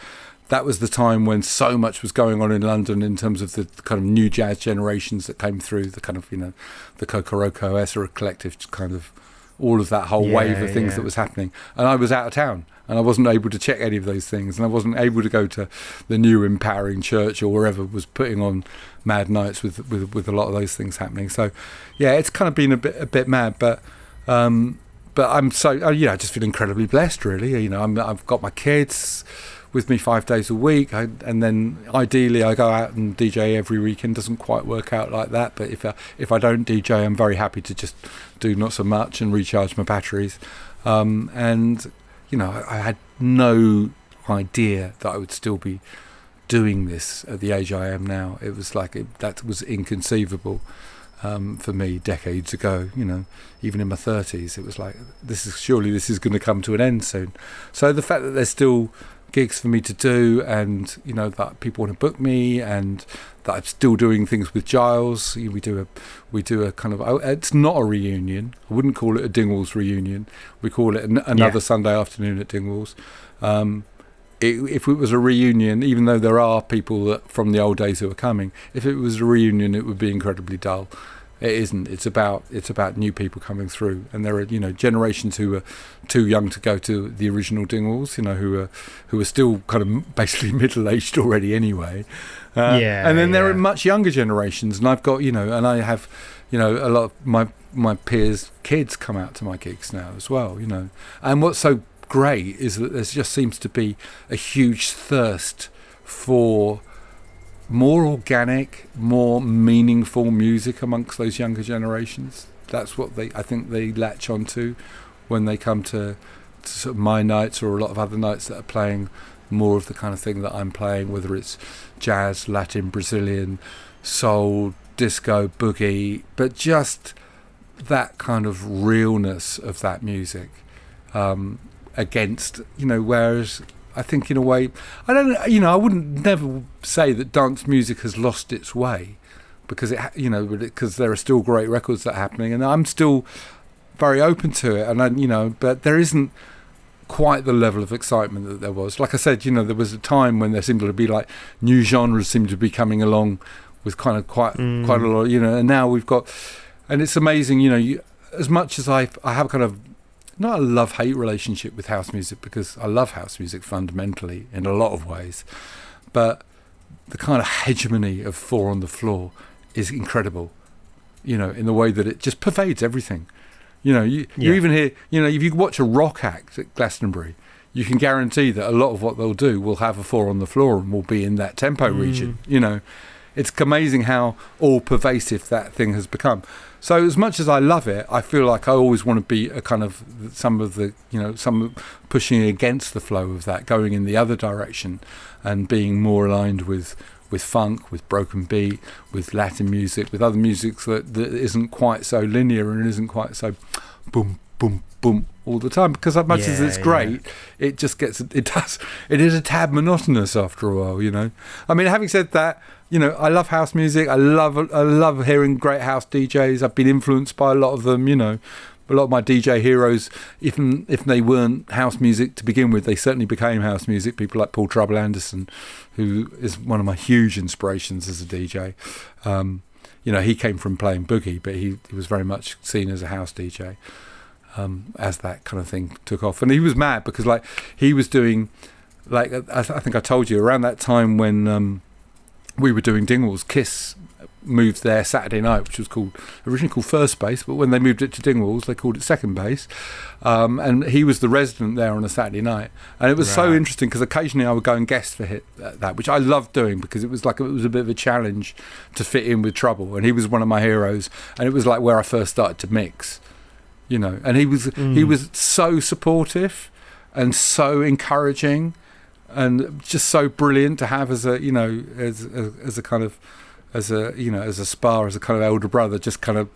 That was the time when so much was going on in London in terms of the kind of new jazz generations that came through, the kind of, you know, the Kokoroko, Esra Collective, kind of all of that whole wave of things that was happening. And I was out of town, and I wasn't able to check any of those things, and I wasn't able to go to the new Empowering Church or wherever was putting on mad nights with a lot of those things happening. So, yeah, it's kind of been a bit mad, but I'm so, you know, I just feel incredibly blessed, really. You know, I've got my kids with me 5 days a week, and then ideally I go out and DJ every weekend. Doesn't quite work out like that, but if I don't DJ, I'm very happy to just do not so much and recharge my batteries. And you know, I had no idea that I would still be doing this at the age I am now. It was like that was inconceivable for me decades ago. You know, even in my 30s, it was like this is going to come to an end soon. So the fact that there's still gigs for me to do, and you know that people want to book me, and that I'm still doing things with Giles. We do a kind of, it's not a reunion. I wouldn't call it a Dingwalls reunion. We call it another Sunday afternoon at Dingwalls. If it was a reunion, even though there are people from the old days who are coming, if it was a reunion, it would be incredibly dull. It isn't. It's about new people coming through, and there are, you know, generations who are too young to go to the original Dingwalls, you know, who are still kind of basically middle aged already anyway. And then there are much younger generations, and I've got, you know, and I have, you know, a lot of my peers' kids come out to my gigs now as well, you know. And what's so great is that there just seems to be a huge thirst for more organic, more meaningful music amongst those younger generations. That's what I think they latch onto when they come to sort of my nights or a lot of other nights that are playing more of the kind of thing that I'm playing, whether it's jazz, Latin, Brazilian, soul, disco, boogie, but just that kind of realness of that music against, you know, whereas I think in a way, I wouldn't never say that dance music has lost its way, because because there are still great records that are happening, and I'm still very open to it, and but there isn't quite the level of excitement that there was. Like I said, you know, there was a time when there seemed to be like new genres seemed to be coming along with kind of quite a lot, you know, and now we've got, and it's amazing, you know, as much as I have kind of not a love-hate relationship with house music, because I love house music fundamentally in a lot of ways, but the kind of hegemony of Four on the Floor is incredible, you know, in the way that it just pervades everything. You know, you even hear, you know, if you watch a rock act at Glastonbury, you can guarantee that a lot of what they'll do will have a Four on the Floor and will be in that tempo region, you know. It's amazing how all-pervasive that thing has become. So as much as I love it, I feel like I always want to be a kind of some pushing against the flow of that, going in the other direction and being more aligned with funk, with broken beat, with Latin music, with other music that isn't quite so linear and isn't quite so boom, boom, boom all the time. Because as much as it's great, it just it is a tad monotonous after a while, you know. I mean, having said that, you know, I love house music. I love hearing great house DJs. I've been influenced by a lot of them, you know. A lot of my DJ heroes, even if they weren't house music to begin with, they certainly became house music. People like Paul Trouble Anderson, who is one of my huge inspirations as a DJ. You know, he came from playing boogie, but he was very much seen as a house DJ as that kind of thing took off. And he was mad because, like, he was doing, like, I think I told you, around that time when we were doing Dingwalls. Kiss moved their Saturday night, which was originally called First Base, but when they moved it to Dingwalls, they called it Second Base. And he was the resident there on a Saturday night, and it was so interesting because occasionally I would go and guest for that, which I loved doing because it was a bit of a challenge to fit in with Trouble, and he was one of my heroes, and it was like where I first started to mix, and he was so supportive and so encouraging and just so brilliant to have as a spar, as a kind of elder brother, just kind of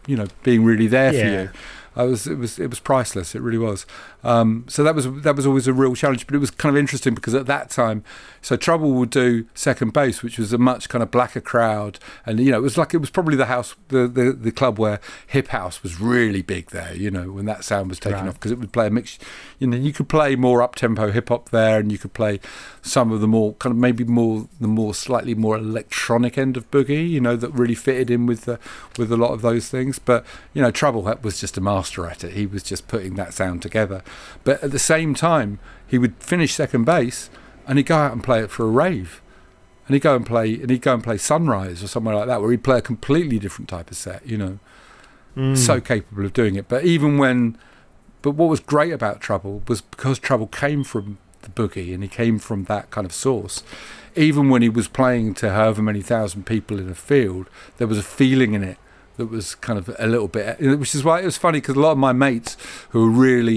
being really there for you. It was priceless. It really was. So that was always a real challenge, but it was kind of interesting because at that time, so Trouble would do Second Base, which was a much kind of blacker crowd, and it was probably the club where hip house was really big there. When that sound was taken off, because it would play a mix. You could play more up tempo hip hop there, and you could play some of the more kind of maybe the slightly more electronic end of boogie. That really fitted in with a lot of those things. But Trouble was just a master at it. He was just putting that sound together. But at the same time, he would finish Second Base and he'd go out and play it for a rave, and he'd go and play Sunrise or somewhere like that, where he'd play a completely different type of set. So capable of doing it. But what was great about Trouble was because Trouble came from the boogie and he came from that kind of source. Even when he was playing to however many thousand people in a field, there was a feeling in it that was kind of a little bit, which is why it was funny, because a lot of my mates who really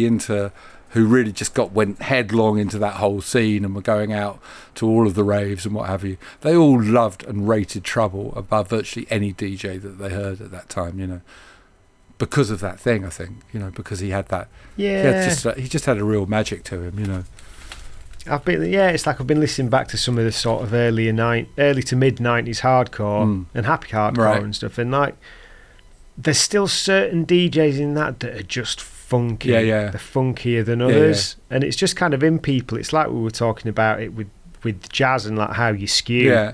just went headlong into that whole scene and were going out to all of the raves and what have you, they all loved and rated Trouble above virtually any DJ that they heard at that time, because of that thing, I think, because he had that, he just had a real magic to him, it's like I've been listening back to some of the sort of early to mid 90s hardcore and happy hardcore and stuff, and like there's still certain DJs in that are just funky. They're funkier than others, and it's just kind of in people. It's like we were talking about it with jazz and like how you skew.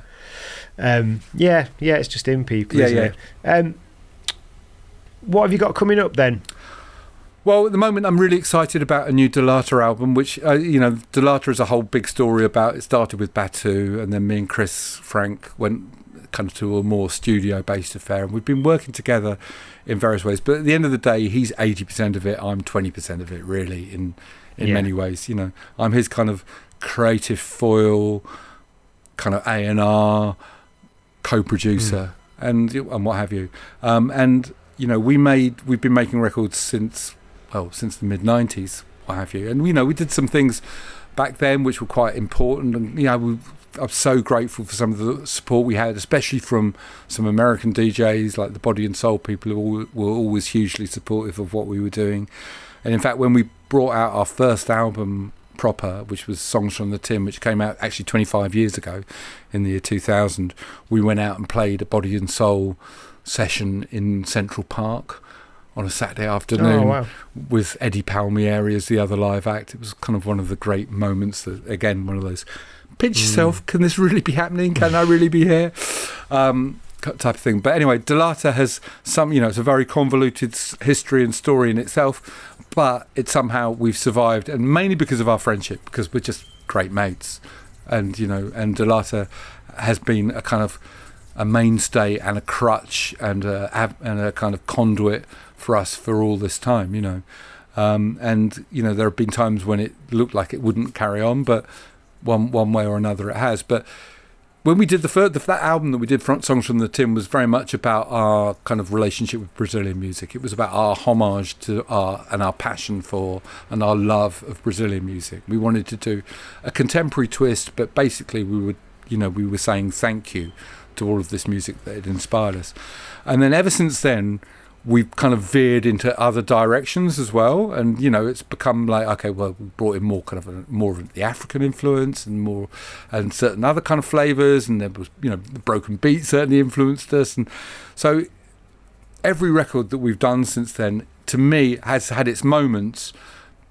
It's just in people, isn't it? What have you got coming up then? Well, at the moment, I'm really excited about a new Delata album, which, Delata is a whole big story about. It started with Batu, and then me and Frank went kind of to a more studio-based affair, and we've been working together in various ways. But at the end of the day, he's 80% of it, I'm 20% of it, really, in many ways. I'm his kind of creative foil, kind of A&R, co-producer, and what have you. We've been making records since the mid-90s, what have you. And, we did some things back then which were quite important. And, I'm so grateful for some of the support we had, especially from some American DJs, like the Body and Soul people who were always hugely supportive of what we were doing. And, in fact, when we brought out our first album proper, which was Songs from the Tin, which came out actually 25 years ago in the year 2000, we went out and played a Body and Soul session in Central Park on a Saturday afternoon with Eddie Palmieri as the other live act. It was kind of one of the great moments that, again, one of those pinch yourself, can this really be happening, can I really be here, type of thing. But anyway, Delata has some, it's a very convoluted history and story in itself, but it's somehow we've survived, and mainly because of our friendship, because we're just great mates. And and Delata has been a kind of a mainstay and a crutch and a kind of conduit for us for all this time, and there have been times when it looked like it wouldn't carry on, but one way or another it has. But when we did that album that we did, Songs from the Tin, was very much about our kind of relationship with Brazilian music. It was about our homage to our passion for and our love of Brazilian music. We wanted to do a contemporary twist, but basically we were saying thank you to all of this music that had inspired us. And then ever since then, we've kind of veered into other directions as well, and it's become like, okay, well, we brought in more of the African influence and certain other kind of flavors, and there was the broken beat certainly influenced us, and so every record that we've done since then, to me, has had its moments,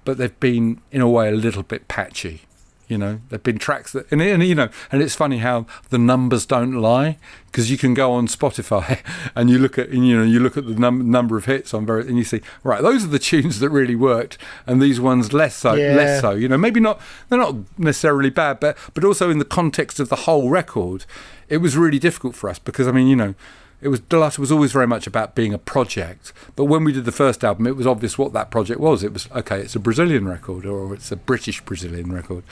but they've been in a way a little bit patchy, There've been tracks that, and it's funny how the numbers don't lie, because you can go on Spotify and you look at the number of hits on and you see, right, those are the tunes that really worked, and these ones less so. Maybe not, they're not necessarily bad, but also in the context of the whole record, it was really difficult for us, because Delata was always very much about being a project. But when we did the first album, it was obvious what that project was. It was, okay, it's a Brazilian record, or it's a British Brazilian record.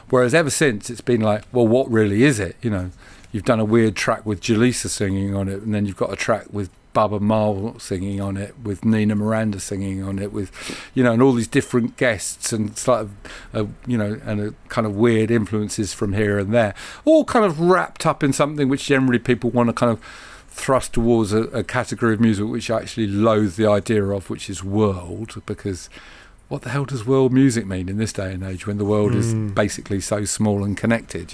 Whereas ever since, it's been like, well, what really is it? You've done a weird track with Jalisa singing on it, and then you've got a track with Baba Mal singing on it, with Nina Miranda singing on it, with, and all these different guests, and sort of, and a kind of weird influences from here and there, all kind of wrapped up in something which generally people want to kind of thrust towards a category of music which I actually loathe the idea of, which is world, because what the hell does world music mean in this day and age when the world is basically so small and connected,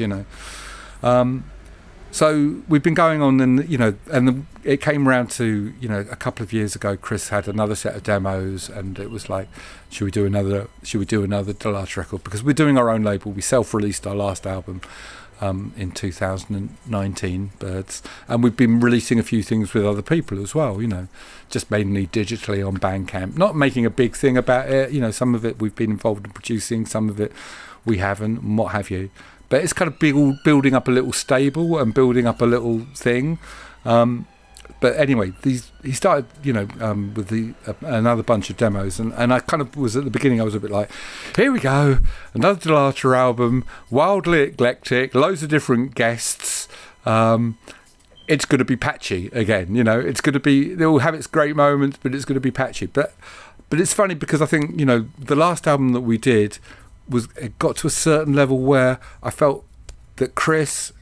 So we've been going on, and it came around to, a couple of years ago, Chris had another set of demos, and it was like, should we do another Delata record? Because we're doing our own label. We self-released our last album in 2019, Birds, and we've been releasing a few things with other people as well, just mainly digitally on Bandcamp, not making a big thing about it. Some of it we've been involved in producing, some of it we haven't, and what have you, but it's kind of building up a little stable and building up a little thing. But anyway, he started, with another bunch of demos, and I kind of was, at the beginning, I was a bit like, here we go, another Delata album, wildly eclectic, loads of different guests. It's going to be patchy again, it's going to be, it will have its great moments, but it's going to be patchy. But it's funny, because I think, the last album that we did it got to a certain level where I felt that Chris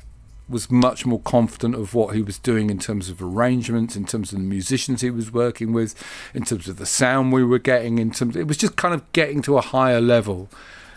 was much more confident of what he was doing in terms of arrangements, in terms of the musicians he was working with, in terms of the sound we were getting, it was just kind of getting to a higher level.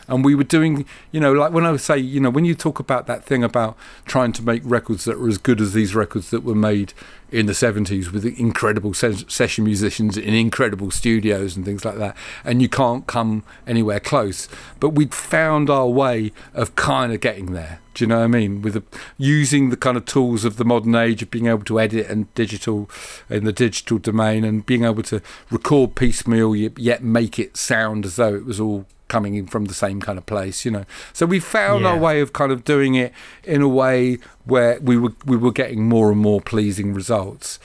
And we were doing, like when I would say, when you talk about that thing about trying to make records that were as good as these records that were made in the 70s with incredible session musicians in incredible studios and things like that, and you can't come anywhere close. But we'd found our way of kind of getting there. Do you know what I mean? Using the kind of tools of the modern age of being able to edit and in the digital domain, and being able to record piecemeal yet make it sound as though it was all coming in from the same kind of place, So we found our way of kind of doing it in a way where we were getting more and more pleasing results.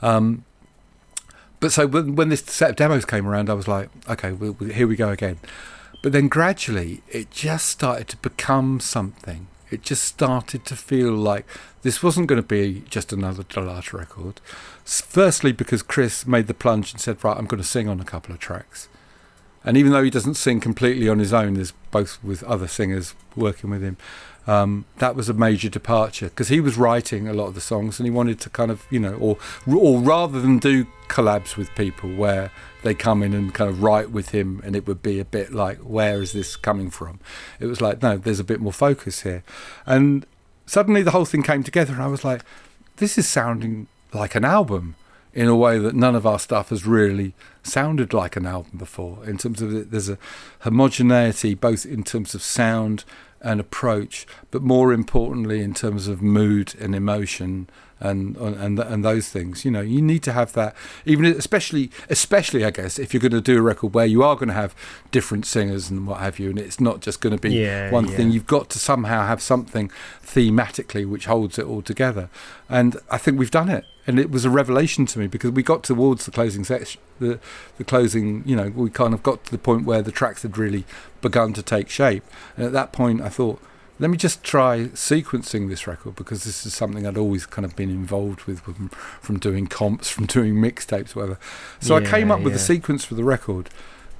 But so when this set of demos came around, I was like, okay, here we go again. But then gradually it just started to become something. It just started to feel like this wasn't going to be just another Delata record. Firstly, because Chris made the plunge and said, right, I'm going to sing on a couple of tracks. And even though he doesn't sing completely on his own, there's both with other singers working with him. That was a major departure, because he was writing a lot of the songs, and he wanted to kind of, or rather than do collabs with people where they come in and kind of write with him, and it would be a bit like, where is this coming from? It was like, no, there's a bit more focus here. And suddenly the whole thing came together, and I was like, this is sounding like an album in a way that none of our stuff has really sounded like an album before. In terms of it, there's a homogeneity, both in terms of sound and approach, but more importantly in terms of mood and emotion and those things. You need to have that, even especially I guess, if you're going to do a record where you are going to have different singers and what have you, and it's not just going to be one thing. You've got to somehow have something thematically which holds it all together, and I think we've done it. And it was a revelation to me, because we got towards the closing section, the closing, we kind of got to the point where the tracks had really begun to take shape. And at that point I thought, let me just try sequencing this record, because this is something I'd always kind of been involved with from doing comps, from doing mixtapes, whatever. So I came up with a sequence for the record,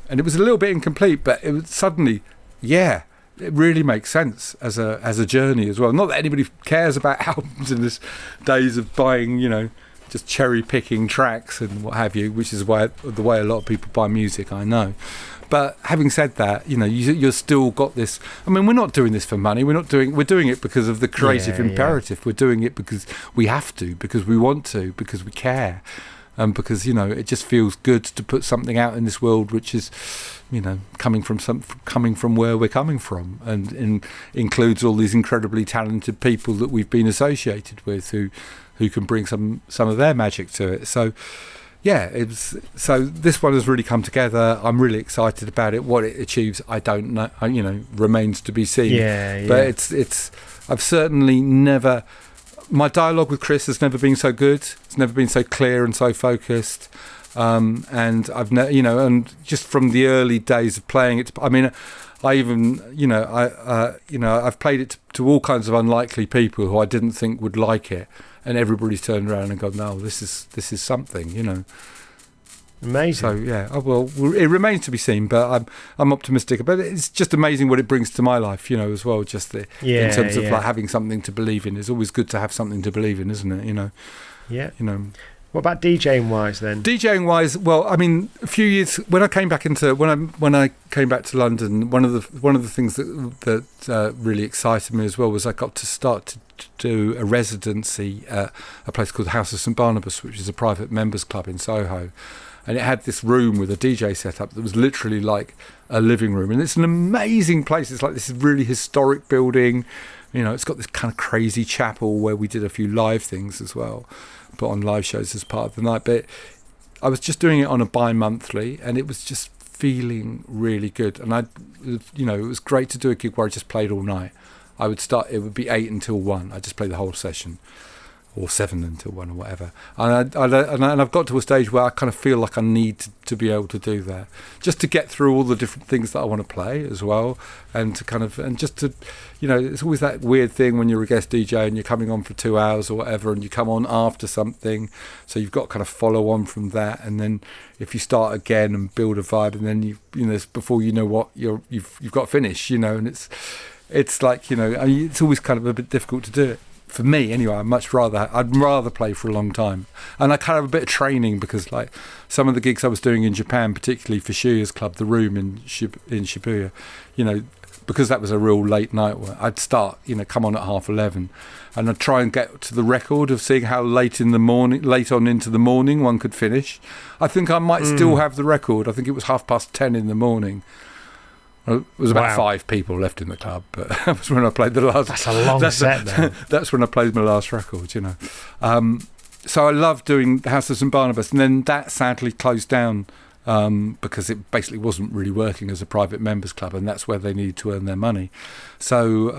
and it was a little bit incomplete, but it was suddenly, it really makes sense as a journey as well. Not that anybody cares about albums in this days of buying, just cherry picking tracks and what have you, which is the way a lot of people buy music, I know. But having said that, you're still got this. I mean, we're not doing this for money. We're doing it because of the creative imperative. We're doing it because we have to, because we want to, because we care. because it just feels good to put something out in this world which is coming from where we're coming from, and includes all these incredibly talented people that we've been associated with who can bring some of their magic to it. So so this one has really come together. I'm really excited about it. What it achieves, I don't know, remains to be seen. But it's I've certainly never, my dialogue with Chris has never been so good. It's never been so clear and so focused. And I've and just from the early days of playing it, I mean, I even, I've played it to all kinds of unlikely people who I didn't think would like it, and everybody's turned around and gone, "No, this is something," Amazing. So it remains to be seen, but I'm optimistic. But it's just amazing what it brings to my life, as well. Just in terms of like having something to believe in. It's always good to have something to believe in, isn't it? Yeah. What about DJing wise then? DJing wise, well, I mean, a few years when I came back to London, one of the things that really excited me as well was I got to start to do a residency at a place called House of St Barnabas, which is a private members club in Soho, and it had this room with a DJ setup that was literally like a living room, and it's an amazing place. It's like this really historic building. It's got this kind of crazy chapel where we did a few live things as well, put on live shows as part of the night. But I was just doing it on a bi-monthly, and it was just feeling really good. And it was great to do a gig where I just played all night. It would be 8 until 1. I just played the whole session, or 7 until 1 or whatever. And I've got to a stage where I kind of feel like I need to be able to do that, just to get through all the different things that I want to play as well, and just to, it's always that weird thing when you're a guest DJ and you're coming on for 2 hours or whatever, and you come on after something, so you've got to kind of follow on from that, and then if you start again and build a vibe, and then before you know what you've got to finish, and it's like it's always kind of a bit difficult to do it. For me, anyway, I'd rather play for a long time, and I kind of have a bit of training, because like some of the gigs I was doing in Japan, particularly for Shuya's club, the Room in Shibuya, because that was a real late night one, I'd start, come on at 11:30, and I'd try and get to the record of seeing how late on into the morning one could finish. I think I might still have the record. I think it was 10:30 in the morning. It was about 5 people left in the club, but that was when I played the last. That's a long set, though. That's when I played my last record, So I loved doing the House of St Barnabas, and then that sadly closed down because it basically wasn't really working as a private members club, and that's where they needed to earn their money. So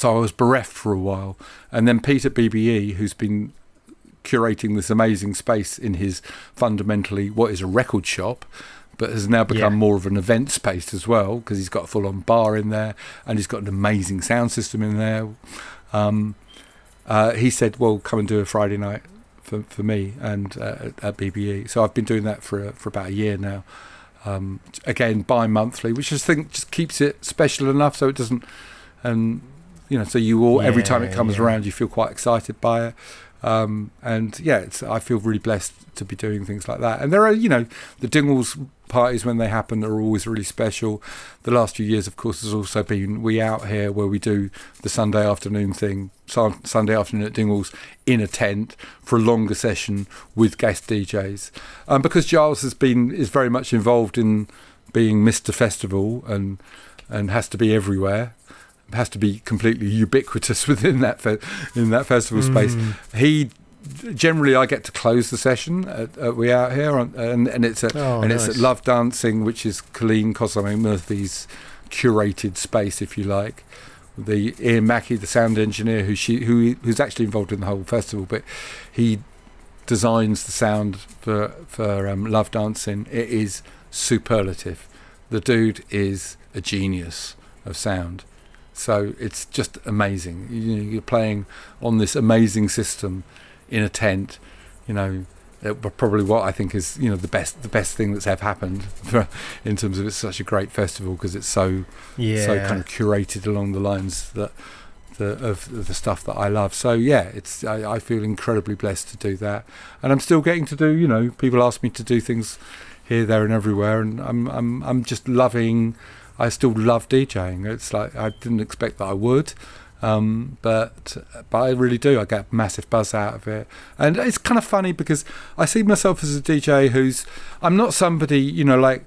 I was bereft for a while, and then Pete at BBE, who's been curating this amazing space in his fundamentally what is a record shop, but has now become more of an event space as well, because he's got a full-on bar in there, and he's got an amazing sound system in there. He said, well, come and do a Friday night for me and at BBE. So I've been doing that for about a year now. Again, bi-monthly, which I think just keeps it special enough so it doesn't... so you all, every time it comes around, you feel quite excited by it. I feel really blessed to be doing things like that. And there are, the Dingwalls parties when they happen are always really special. The last few years, of course, has also been We Out Here, where we do the Sunday afternoon thing, Sunday afternoon at Dingwalls in a tent for a longer session with guest DJs. Because Giles is very much involved in being Mr. Festival and has to be everywhere. Has to be completely ubiquitous within that festival space. Generally, I get to close the session at We Out Here, and it's at Love Dancing, which is Colleen Cosame Murphy's curated space, if you like. The Ian Mackey, the sound engineer, who's actually involved in the whole festival, but he designs the sound for Love Dancing. It is superlative. The dude is a genius of sound. So it's just amazing. You're playing on this amazing system in a tent. Probably what I think is the best thing that's ever happened in terms of it's such a great festival, because it's so kind of curated along the lines of the stuff that I love. So I feel incredibly blessed to do that, and I'm still getting to do. People ask me to do things here, there, and everywhere, and I'm just loving. I still love DJing. It's like I didn't expect that I would, But I really do. I get a massive buzz out of it, and it's kind of funny because I see myself as a DJ I'm not somebody, you know, like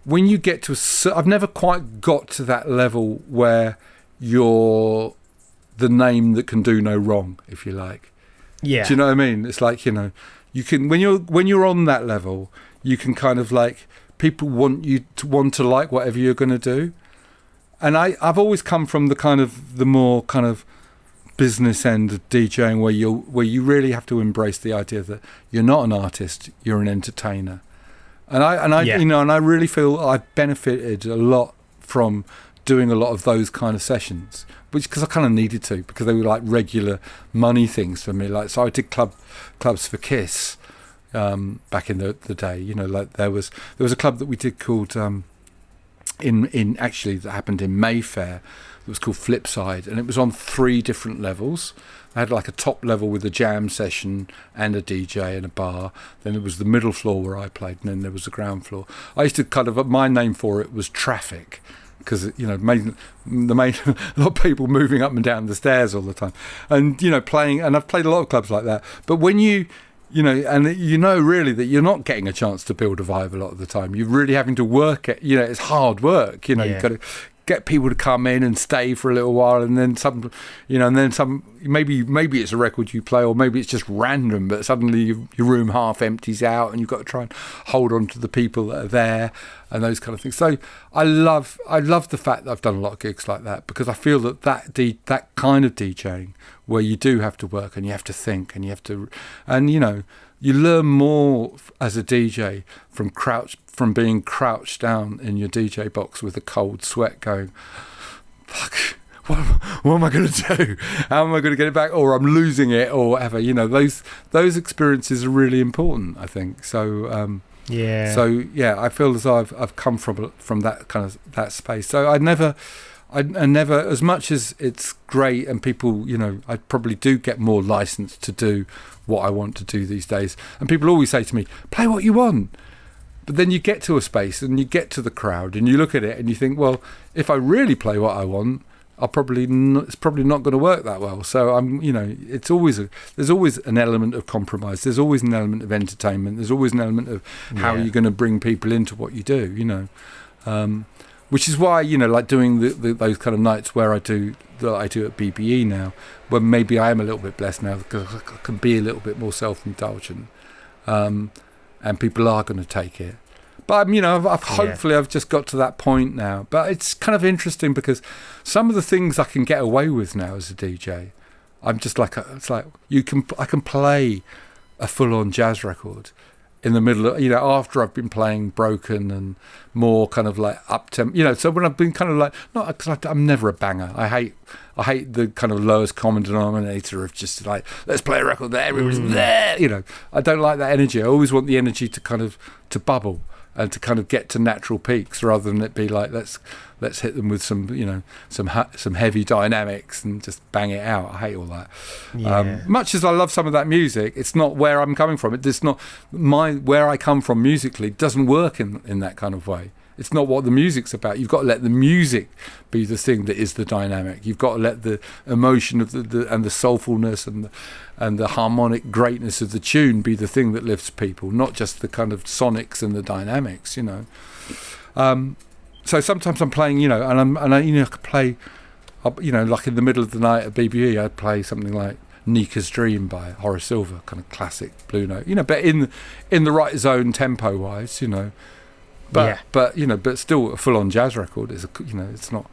when you get to I've never quite got to that level where you're the name that can do no wrong, if you like. Yeah. Do you know what I mean? It's like, you know, you can when you're on that level, you can kind of like people want to like whatever you're going to do. And I've always come from the more kind of business end of DJing where you really have to embrace the idea that you're not an artist, you're an entertainer. And I you know, and I really feel I've benefited a lot from doing a lot of those kind of sessions, because I kind of needed to, because they were like regular money things for me. Like, so I did clubs for Kiss back in the day. You know, like there was a club that we did called in actually that happened in Mayfair. It was called Flipside, and it was on 3 different levels. I had like a top level with a jam session and a DJ and a bar. Then there was the middle floor where I played, and then there was the ground floor. I used to my name for it was Traffic, because, you know, a lot of people moving up and down the stairs all the time, and, you know, playing. And I've played a lot of clubs like that. But when you know, and you know really that you're not getting a chance to build a vibe a lot of the time. You're really having to work it. You know, it's hard work. You know, you've got to get people to come in and stay for a little while, and then some, you know, and then some. Maybe it's a record you play, or maybe it's just random, but suddenly your room half empties out, and you've got to try and hold on to the people that are there, and those kind of things. So I love the fact that I've done a lot of gigs like that, because I feel that kind of DJing where you do have to work and you have to think and you have to, and you know, you learn more as a DJ from being crouched down in your DJ box with a cold sweat going, fuck, what am I going to do? How am I going to get it back? Or I'm losing it, or whatever. You know, those experiences are really important, I think. So I feel as though I've come from that kind of that space. So I never, as much as it's great and people, you know, I probably do get more license to do what I want to do these days. And people always say to me, play what you want. But then you get to a space and you get to the crowd and you look at it and you think, well, if I really play what I want, it's probably not going to work that well. So I'm, you know, there's always an element of compromise. There's always an element of entertainment. There's always an element of how you're going to bring people into what you do, you know. Which is why, you know, like doing those kind of nights where I do at BBE now, where maybe I am a little bit blessed now because I can be a little bit more self-indulgent, and people are going to take it. But you know, I've just got to that point now. But it's kind of interesting because some of the things I can get away with now as a DJ, I'm just like, I can play a full-on jazz record in the middle of, you know, after I've been playing broken and more kind of like up-tempo, you know. So when I've been kind of like, not because I'm never a banger. I hate the kind of lowest common denominator of just like, let's play a record there, everyone's there, you know. I don't like that energy. I always want the energy to kind of to bubble and to kind of get to natural peaks, rather than it be like let's hit them with some, you know, some heavy dynamics and just bang it out. I hate all that. Much as I love some of that music, it's not where I'm coming from. It's not where I come from musically doesn't work in that kind of way. It's not what the music's about. You've got to let the music be the thing that is the dynamic. You've got to let the emotion of and the soulfulness and the harmonic greatness of the tune be the thing that lifts people, not just the kind of sonics and the dynamics, you know. So sometimes I'm playing, you know, and I you know, I could play, you know, like in the middle of the night at BBE, I'd play something like Nika's Dream by Horace Silver, kind of classic blue note, you know, but in the right zone tempo wise, you know. But you know, but still a full-on jazz record is, you know, it's not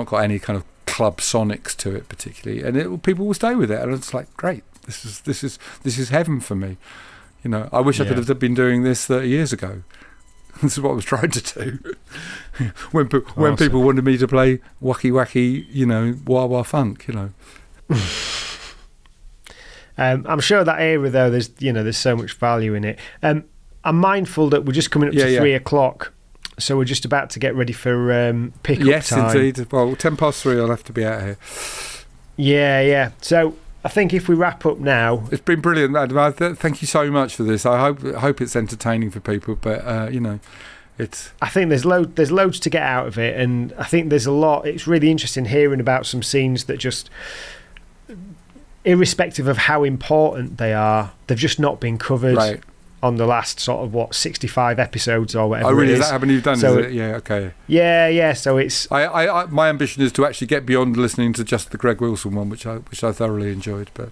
got any kind of club sonics to it particularly, and people will stay with it, and it's like, great, this is heaven for me, you know. I wish I could have been doing this 30 years ago. This is what I was trying to do when people wanted me to play wacky, you know, wah wah funk, you know. I'm sure that era though, there's so much value in it. I'm mindful that we're just coming up to 3 o'clock, so we're just about to get ready for pick-up time. Yes, indeed. Well, 3:10, I'll have to be out here. Yeah. So I think if we wrap up now... It's been brilliant. Thank you so much for this. I hope it's entertaining for people, but, you know, It's. I think there's loads to get out of it, and I think there's a lot. It's really interesting hearing about some scenes that just, irrespective of how important they are, they've just not been covered. Right. On the last sort of 65 episodes or whatever. Oh, really? It is Is that how many you've done? So, is it? Yeah. Okay. Yeah. So it's. I my ambition is to actually get beyond listening to just the Greg Wilson one, which I thoroughly enjoyed. But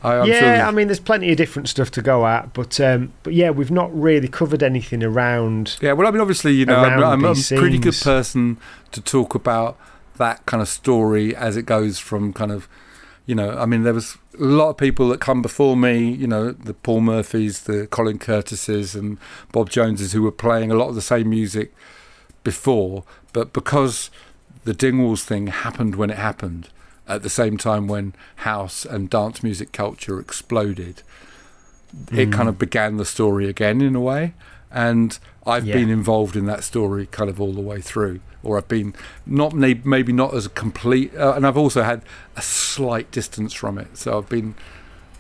I'm sure I mean, there's plenty of different stuff to go at, but yeah, we've not really covered anything around. Yeah. Well, I mean, obviously, I'm a pretty good scenes. person to talk about that kind of story as it goes from kind of. I mean, there was a lot of people that come before me, the Paul Murphys, the Colin Curtises and Bob Joneses, who were playing a lot of the same music before. But because the Dingwalls thing happened when it happened, at the same time when house and dance music culture exploded, it kind of began the story again in a way. And I've been involved in that story kind of all the way through. Or I've been maybe not as a complete, and I've also had a slight distance from it. So I've been,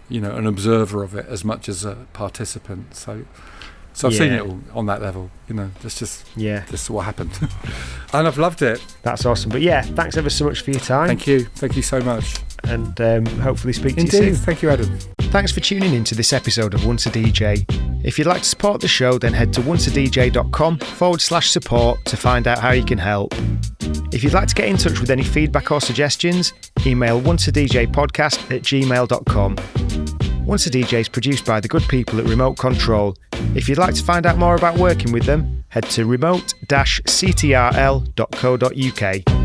an observer of it as much as a participant. So I've seen it all on that level. That's just what happened, and I've loved it. That's awesome. But yeah, thanks ever so much for your time. Thank you so much, and hopefully speak to you soon. Thank you, Adam. Thanks for tuning in to this episode of Once a DJ. If you'd like to support the show, then head to onceadj.com/support to find out how you can help. If you'd like to get in touch with any feedback or suggestions, email onceadjpodcast@gmail.com. Once a DJ is produced by the good people at Remote Control. If you'd like to find out more about working with them, head to remote-ctrl.co.uk.